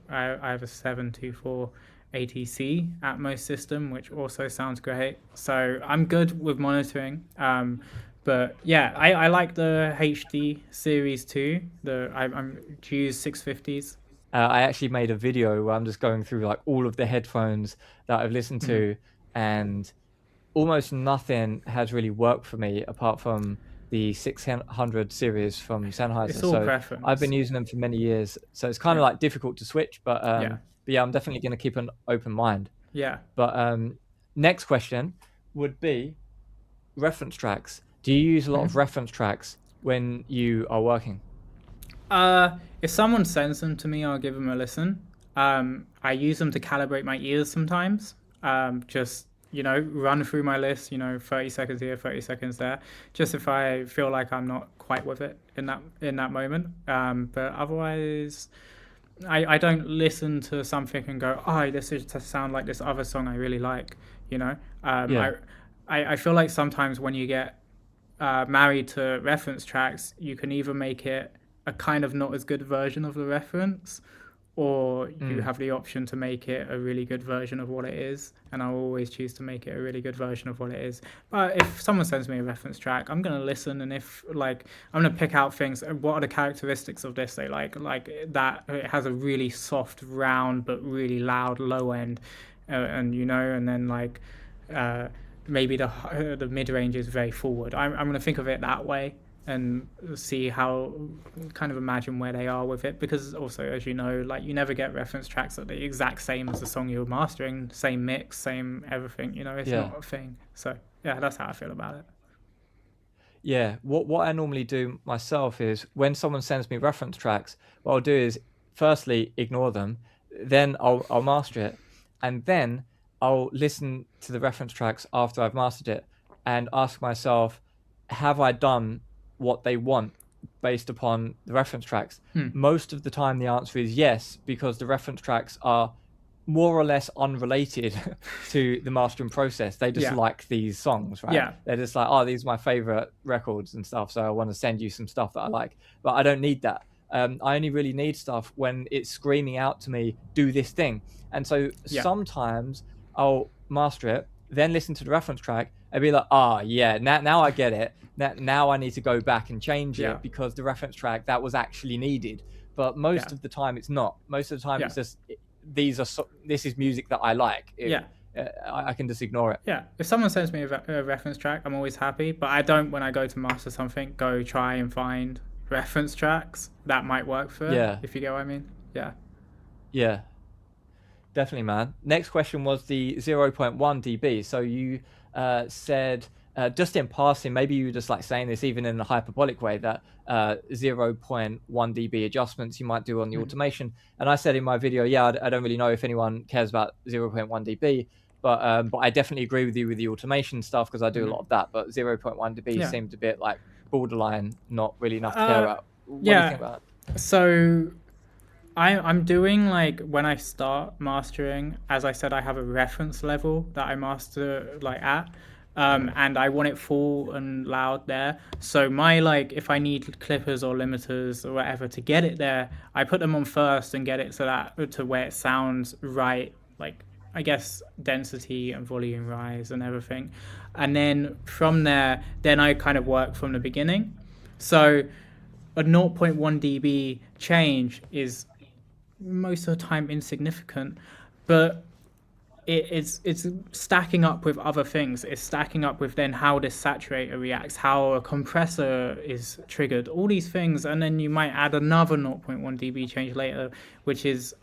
I have a 724 ATC Atmos system, which also sounds great. So I'm good with monitoring. But yeah, I like the HD series too. I'm use 650s. I actually made a video where I'm just going through like all of the headphones that I've listened Mhm. to, and almost nothing has really worked for me apart from the 600 series from It's Sennheiser. all So I've been preference. using them for many years. So it's kind of Yeah, like difficult to switch, yeah, but yeah, I'm definitely going to keep an open mind. yeah. But next question would be reference tracks. Do you use a lot of Mhm. reference tracks when you are working? If someone sends them to me, I'll give them a listen. I use them to calibrate my ears sometimes. Just run through my list. 30 seconds here, 30 seconds there. Just if I feel like I'm not quite with it in that moment. But otherwise, I don't listen to something and go, oh, this is to sound like this other song I really like. You know, Yeah, I feel like sometimes when you get married to reference tracks, you can either make it a kind of not as good version of the reference, or you mm, have the option to make it a really good version of what it is. And I'll always choose to make it a really good version of what it is. But if someone sends me a reference track, I'm going to listen. And if, like, I'm going to pick out things, what are the characteristics of this they like that it has a really soft, round, but really loud low end. And then, like, uh, maybe the mid range is very forward. I'm going to think of it that way and see how, kind of imagine where they are with it, because also, as you know, like, you never get reference tracks that are the exact same as the song you're mastering, same mix, same everything. It's yeah. not a thing. So yeah, that's how I feel about it. Yeah, what I normally do myself is when someone sends me reference tracks, what I'll do is firstly ignore them, then I'll master it, and then I'll listen to the reference tracks after I've mastered it and ask myself, have I done what they want based upon the reference tracks? Hmm. Most of the time the answer is yes, because the reference tracks are more or less unrelated to the mastering process. They just Yeah. like these songs, right? Yeah. They're just like, oh, these are my favorite records and stuff. So I want to send you some stuff that I like, but I don't need that. I only really need stuff when it's screaming out to me, do this thing. And so Yeah. sometimes I'll master it, then listen to the reference track and be like, ah, yeah, now I get it. Now I need to go back and change Yeah. it because the reference track that was actually needed. But most Yeah. of the time it's not. Most of the time Yeah. it's just this is music that I like. Yeah. I can just ignore it. Yeah, if someone sends me a reference track, I'm always happy. But I don't, when I go to master something, go try and find reference tracks that might work for it, Yeah, if you get what I mean. Yeah. yeah, definitely, man. Next question was the 0.1 dB. So you said just in passing, maybe you were just like saying this even in a hyperbolic way, that 0.1 dB adjustments you might do on the automation. And I said in my video, yeah, I don't really know if anyone cares about 0.1 dB, but I definitely agree with you with the automation stuff because I do a lot of that. But 0.1 dB Yeah. seemed a bit like borderline, not really enough to care about. What do you Yeah. think about it? So I'm doing, like, when I start mastering, as I said, I have a reference level that I master like at. And I want it full and loud there. So my, like, if I need clippers or limiters or whatever to get it there, I put them on first and get it so that to where it sounds right, like, I guess density and volume rise and everything. And then from there, then I kind of work from the beginning. So a 0.1 dB change is most of the time insignificant, but it's stacking up with other things. It's stacking up with then how this saturator reacts, how a compressor is triggered, all these things, and then you might add another 0.1 dB change later, which is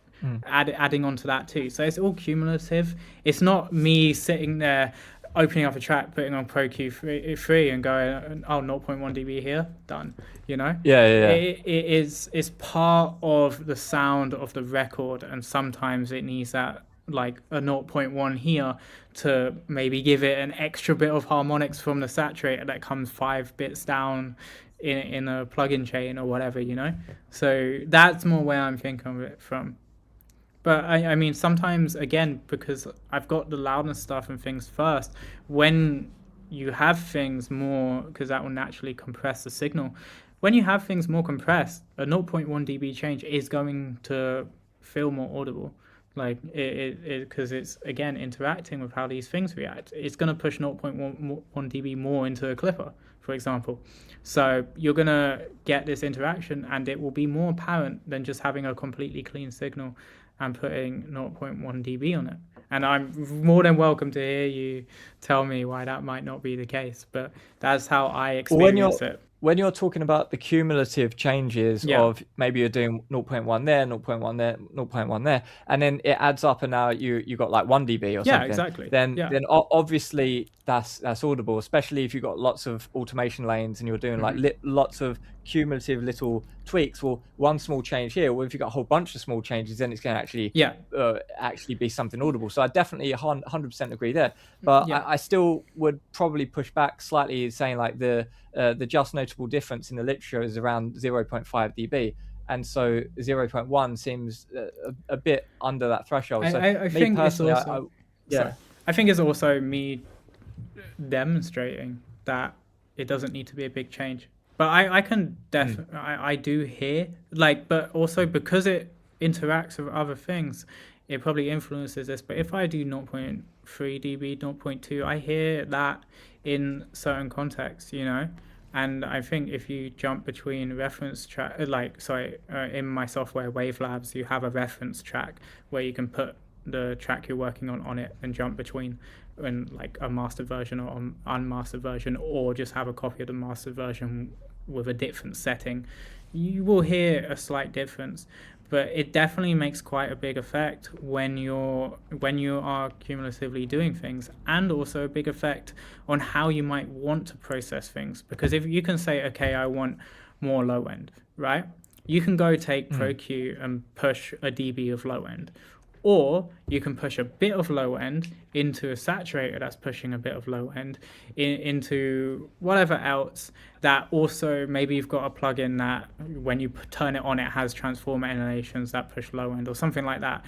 adding on to that too. So it's all cumulative. It's not me sitting there opening up a track, putting on Pro Q3 and going, oh, 0.1 dB here, done. You know? Yeah. It's part of the sound of the record, and sometimes it needs that, like, a 0.1 here to maybe give it an extra bit of harmonics from the saturator that comes 5 bits down in a plugin chain or whatever, you know? So that's more where I'm thinking of it from. But I mean, sometimes, again, because I've got the loudness stuff and things first, when you have things more, because that will naturally compress the signal. When you have things more compressed, a 0.1 dB change is going to feel more audible. Like, because it's, again, interacting with how these things react. It's going to push 0.1 dB more into a clipper, for example. So you're going to get this interaction, and it will be more apparent than just having a completely clean signal and putting 0.1 dB on it. And I'm more than welcome to hear you tell me why that might not be the case, but that's how I experience it. When you're talking about the cumulative changes of maybe you're doing 0.1 there, 0.1 there, 0.1 there, and then it adds up and now you got like 1 dB or something. Yeah, exactly. Then obviously that's audible, especially if you've got lots of automation lanes and you're doing like lots of cumulative little tweaks. Well, one small change here, well, if you've got a whole bunch of small changes, then it's going to actually be something audible. So I definitely 100% agree there. But I still would probably push back slightly, saying like the just notable difference in the literature is around 0.5 dB. And so 0.1 seems a bit under that threshold. So I think it's also, I think it's also me demonstrating that it doesn't need to be a big change. But I can definitely, I do hear, like, but also because it interacts with other things, it probably influences this. But if I do 0.3 dB, 0.2, I hear that in certain contexts, you know? And I think if you jump between reference track, in my software Wavelabs, you have a reference track where you can put the track you're working on it and jump between in like a mastered version or unmastered version, or just have a copy of the mastered version with a different setting. You will hear a slight difference, but it definitely makes quite a big effect when you are cumulatively doing things, and also a big effect on how you might want to process things. Because if you can say, okay, I want more low end, right? You can go take Mm. ProQ and push a dB of low end, or you can push a bit of low end into a saturator that's pushing a bit of low end into whatever else that also maybe you've got a plugin that when you turn it on it has transformer emulations that push low end or something like that.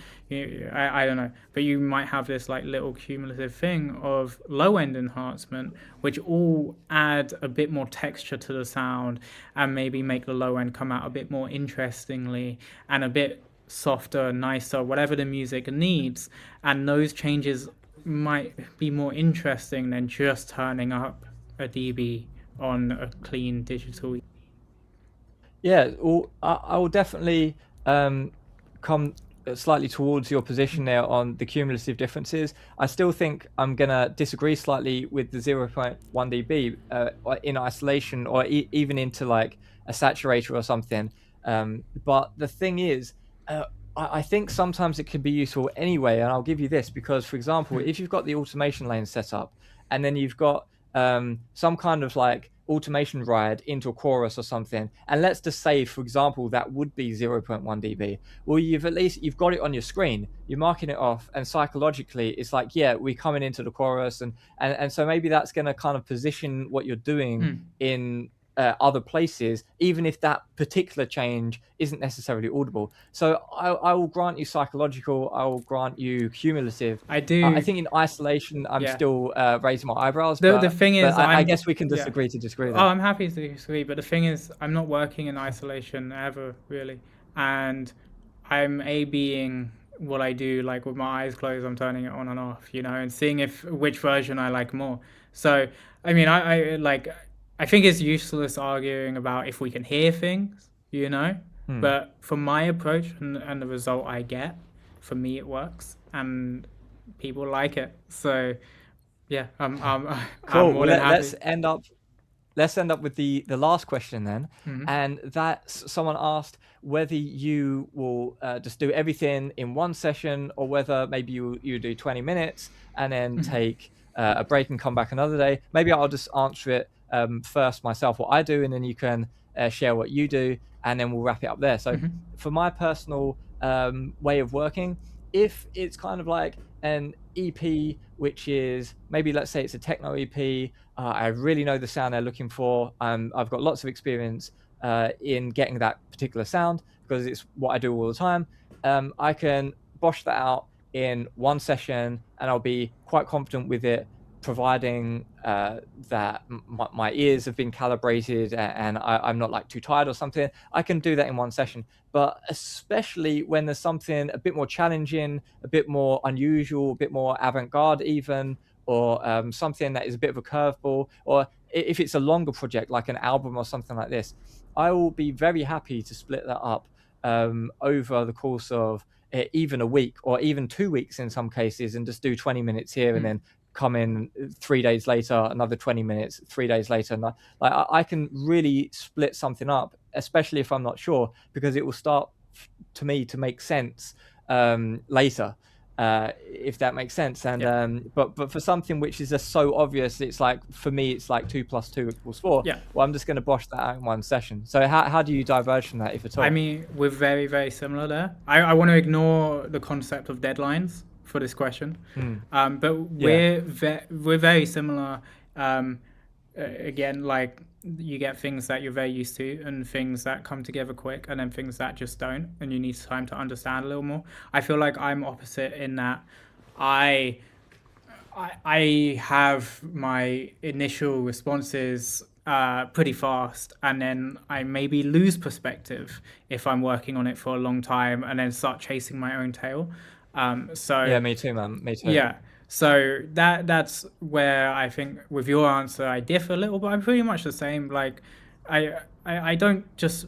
I don't know, but you might have this like little cumulative thing of low end enhancement which all add a bit more texture to the sound and maybe make the low end come out a bit more interestingly and a bit softer, nicer, whatever the music needs. And those changes might be more interesting than just turning up a dB on a clean digital. Yeah, well, I will definitely come slightly towards your position there on the cumulative differences. I still think I'm gonna disagree slightly with the 0.1 dB in isolation, or even into like a saturator or something. But the thing is, I think sometimes it can be useful anyway, and I'll give you this because, for example, if you've got the automation lane set up, and then you've got some kind of like automation ride into a chorus or something, and let's just say, for example, that would be 0.1 dB. Well, you've got it on your screen, you're marking it off, and psychologically it's like, yeah, we're coming into the chorus, and so maybe that's going to kind of position what you're doing in other places, even if that particular change isn't necessarily audible. So I will grant you psychological, I will grant you cumulative. I I do. think in isolation, I'm Yeah. still raising my eyebrows, The but thing is, I I'm guess we can yeah. disagree to disagree Oh, there. I'm happy to disagree, but the thing is, I'm not working in isolation ever really, and I'm A/Bing what I do, like with my eyes closed. I'm turning it on and off, and seeing if which version I like more. So, I mean, I like, I think it's useless arguing about if we can hear things. Hmm. But for my approach and the result I get, for me it works, and people like it. So, yeah, I'm Cool. more Well, than happy. let's end up with the last question then, Hmm. and that's someone asked whether you will just do everything in one session, or whether maybe you do 20 minutes and then take a break and come back another day. Maybe I'll just answer it first myself, what I do, and then you can share what you do, and then we'll wrap it up there. So for my personal way of working, if it's kind of like an EP, which is maybe, let's say it's a techno EP, I really know the sound they're looking for. I've got lots of experience in getting that particular sound because it's what I do all the time. I can bosh that out in one session, and I'll be quite confident with it, providing that my ears have been calibrated and I'm not like too tired or something. I can do that in one session. But especially when there's something a bit more challenging, a bit more unusual, a bit more avant-garde even, or something that is a bit of a curveball, or if it's a longer project like an album or something like this, I will be very happy to split that up over the course of even a week or even 2 weeks in some cases, and just do 20 minutes here and then come in 3 days later, another 20 minutes, 3 days later. And I can really split something up, especially if I'm not sure, because it will start to me to make sense later, if that makes sense. And but for something which is just so obvious, it's like, for me, it's like 2 + 2 = 4. Yeah. Well, I'm just going to bosh that out in one session. So how do you diverge from that, if at all? I mean, we're very, very similar there. I want to ignore the concept of deadlines for this question, but we're very similar. Again, like, you get things that you're very used to and things that come together quick, and then things that just don't, and you need time to understand a little more. I feel like I'm opposite in that I have my initial responses pretty fast, and then I maybe lose perspective if I'm working on it for a long time, and then start chasing my own tail. Yeah, me too, man. Me too. Yeah. So that's where I think with your answer I differ a little, but I'm pretty much the same. Like, I don't just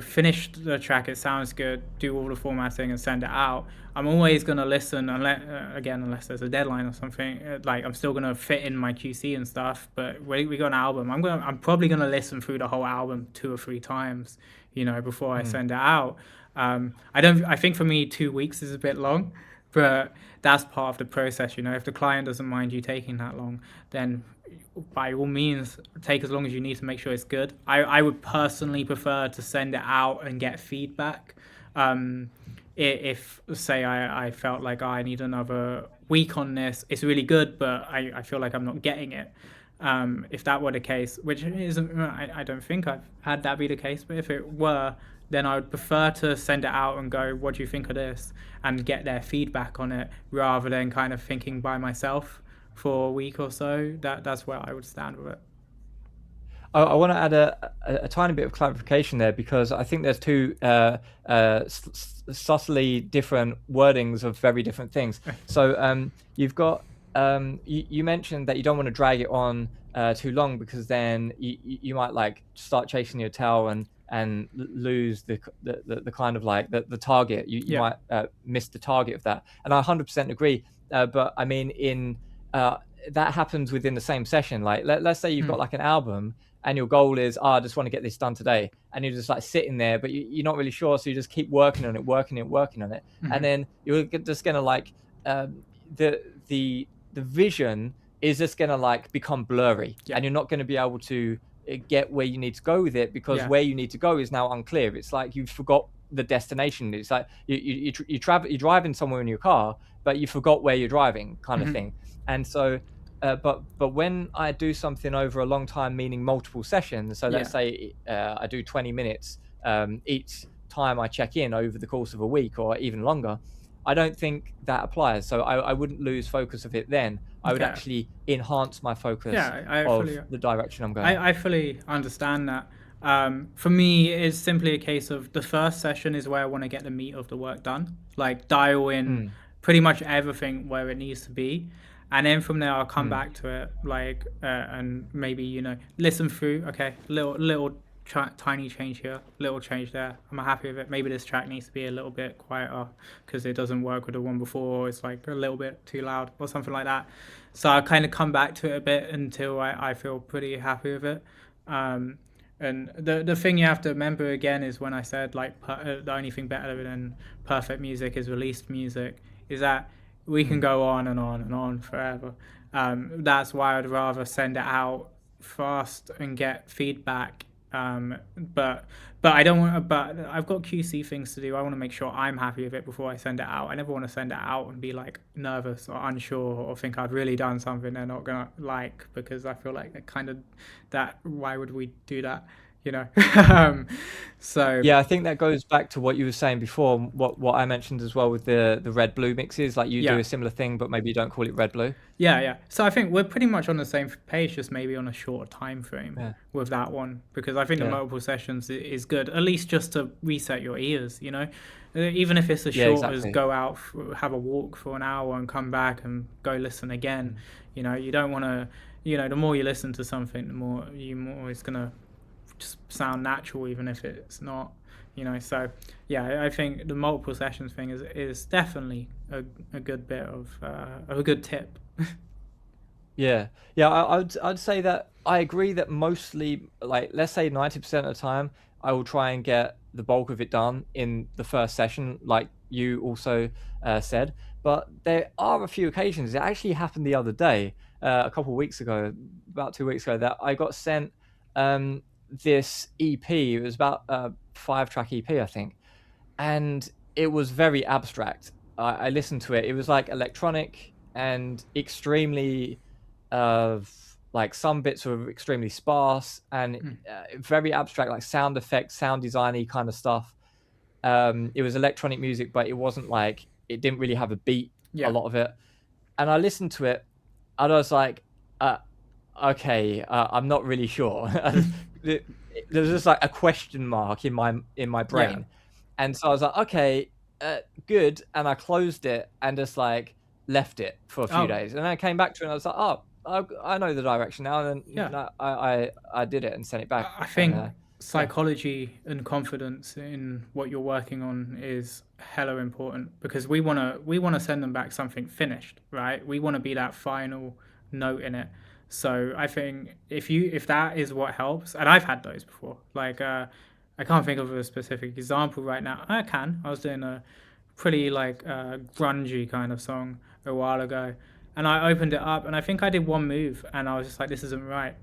finish the track, it sounds good, do all the formatting and send it out. I'm always gonna listen, unless there's a deadline or something. Like, I'm still gonna fit in my QC and stuff. But we got an album, I'm probably gonna listen through the whole album 2 or 3 times, before I send it out. I think for me 2 weeks is a bit long, but that's part of the process. If the client doesn't mind you taking that long, then by all means take as long as you need to make sure it's good. I would personally prefer to send it out and get feedback. If say I felt like, I need another week on this, it's really good, but I feel like I'm not getting it. If that were the case, which isn't, I don't think I've had that be the case, but if it were, then I would prefer to send it out and go, what do you think of this? And get their feedback on it rather than kind of thinking by myself for a week or so. That's where I would stand with it. I want to add a tiny bit of clarification there because I think there's two subtly different wordings of very different things. So you've got you mentioned that you don't want to drag it on too long because then you might like start chasing your tail and lose the kind of like the target. You Yeah. might miss the target of that. And I 100% agree. But I mean, that happens within the same session. Like let's say you've got like an album and your goal is, I just want to get this done today, and you're just like sitting there, but you're not really sure, so you just keep working on it, and then you're just gonna like the vision is just gonna like become blurry, Yeah. and you're not going to be able to get where you need to go with it because Yeah. where you need to go is now unclear. It's like you've forgot the destination. It's like you're driving somewhere in your car, but you forgot where you're driving, kind of thing. And so but when I do something over a long time, meaning multiple sessions, so let's Yeah. say I do 20 minutes each time I check in over the course of a week or even longer, I don't think that applies. So I wouldn't lose focus of it then. I would Yeah. actually enhance my focus Yeah. of the direction I'm going. I fully understand that. For me, it's simply a case of the first session is where I want to get the meat of the work done, like dial in Mm, pretty much everything where it needs to be, and then from there I'll come mm, back to it, like and maybe listen through. Okay, little tiny change here, little change there. I'm happy with it. Maybe this track needs to be a little bit quieter because it doesn't work with the one before. Or it's like a little bit too loud or something like that. So I kind of come back to it a bit until I feel pretty happy with it. Um, and the thing you have to remember again is when I said like the only thing better than perfect music is released music, is that we can mm. go on and on and on forever. That's why I'd rather send it out fast and get feedback. But I don't want. But I've got QC things to do. I want to make sure I'm happy with it before I send it out. I never want to send it out and be like nervous or unsure or think I've really done something they're not gonna like, because I feel like that. Why would we do that? You know. So Yeah, I think that goes back to what you were saying before, what I mentioned as well with the red blue mixes. Like you do yeah. a similar thing, but maybe you don't call it red blue. Yeah, yeah. So I think we're pretty much on the same page, just maybe on a shorter time frame Yeah, with that one, because I think the yeah, multiple sessions is good, at least just to reset your ears. Even if it's as yeah, short as exactly. go out, have a walk for an hour, and come back and go listen again. Mm. You don't want to. The more you listen to something, the more it's gonna just sound natural, even if it's not. So yeah, I think the multiple sessions thing is definitely a good bit of a good tip. Yeah, yeah. I'd say that I agree that mostly, like let's say 90% of the time, I will try and get the bulk of it done in the first session, like you also said. But there are a few occasions. It actually happened the other day, a couple of weeks ago, about 2 weeks ago, that I got sent this EP. It was about a 5-track EP, I think, and it was very abstract. I listened to it. It was like electronic and extremely, uh, like some bits were extremely sparse and Mm. very abstract, like sound effects, sound designy kind of stuff. It was electronic music, but it wasn't like it didn't really have a beat. A Yeah. lot of it, and I listened to it, and I was like, uh, okay, I'm not really sure. There's just like a question mark in my Yeah. brain, and so I was like, okay, good, and I closed it and just like left it for a few Oh, days, and then I came back to it and I was like, oh, I know the direction now, and then yeah. I did it and sent it back, I and think yeah, psychology and confidence in what you're working on is hella important, because we wanna send them back something finished, right? We want to be that final note in it. So I think if that is what helps, and I've had those before, like I can't think of a specific example right now. I was doing a pretty like grungy kind of song a while ago, and I opened it up, and I think I did one move, and I was just like, this isn't right.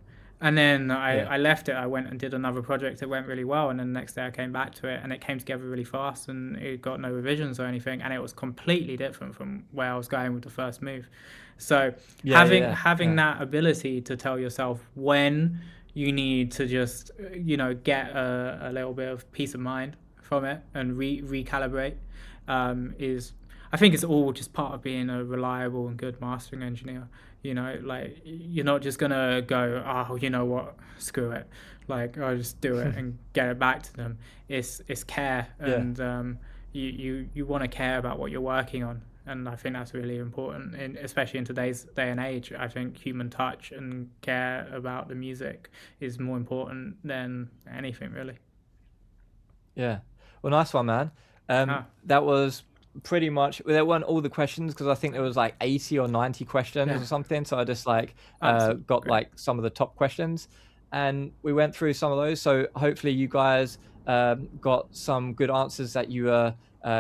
And then Yeah. I left it. I went and did another project that went really well, and then the next day I came back to it, and it came together really fast, and it got no revisions or anything, and it was completely different from where I was going with the first move. So Yeah, yeah, having yeah, that ability to tell yourself when you need to just get a little bit of peace of mind from it and recalibrate is, I think it's all just part of being a reliable and good mastering engineer. Like you're not just gonna go, oh, you know what, screw it, like I'll just do it yeah. and get it back to them. It's care, Yeah. and you want to care about what you're working on, and I think that's really important, especially in today's day and age. I think human touch and care about the music is more important than anything, really. Yeah. Well, nice one, man. Ah, That was pretty much, well, there weren't all the questions because I think there was like 80 or 90 questions yeah, or something. So I just like that's got great. like some of the top questions and we went through some of those. So hopefully you guys got some good answers that you were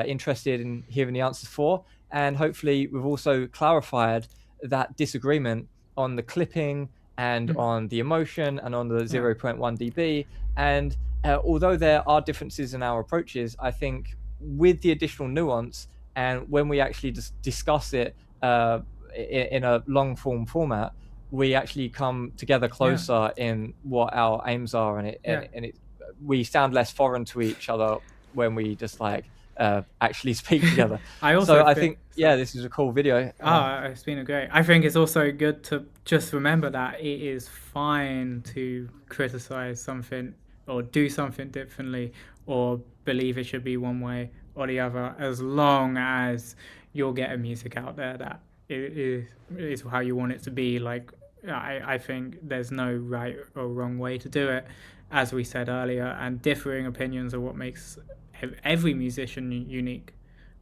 interested in hearing the answers for. And hopefully we've also clarified that disagreement on the clipping and Mm, on the emotion and on the yeah, zero point 0.1 dB. And although there are differences in our approaches, I think with the additional nuance and when we actually just discuss it in a long form format, we actually come together yeah, closer in what our aims are, and yeah. we sound less foreign to each other when we just like actually speak together. I also So I think think so. yeah, this is a cool video. It's been a great. I think it's also good to just remember that it is fine to criticize something or do something differently or believe it should be one way or the other, as long as you're getting music out there that is how you want it to be. Like, I think there's no right or wrong way to do it, as we said earlier, and differing opinions are what makes every musician unique.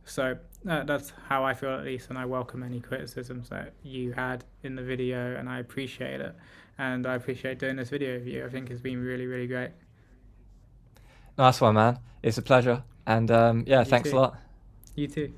So that's how I feel, at least, and I welcome any criticisms that you had in the video, and I appreciate it. And I appreciate doing this video with you. I think it's been really, really great. Nice one, man. It's a pleasure, and yeah, You thanks a too. lot. You too.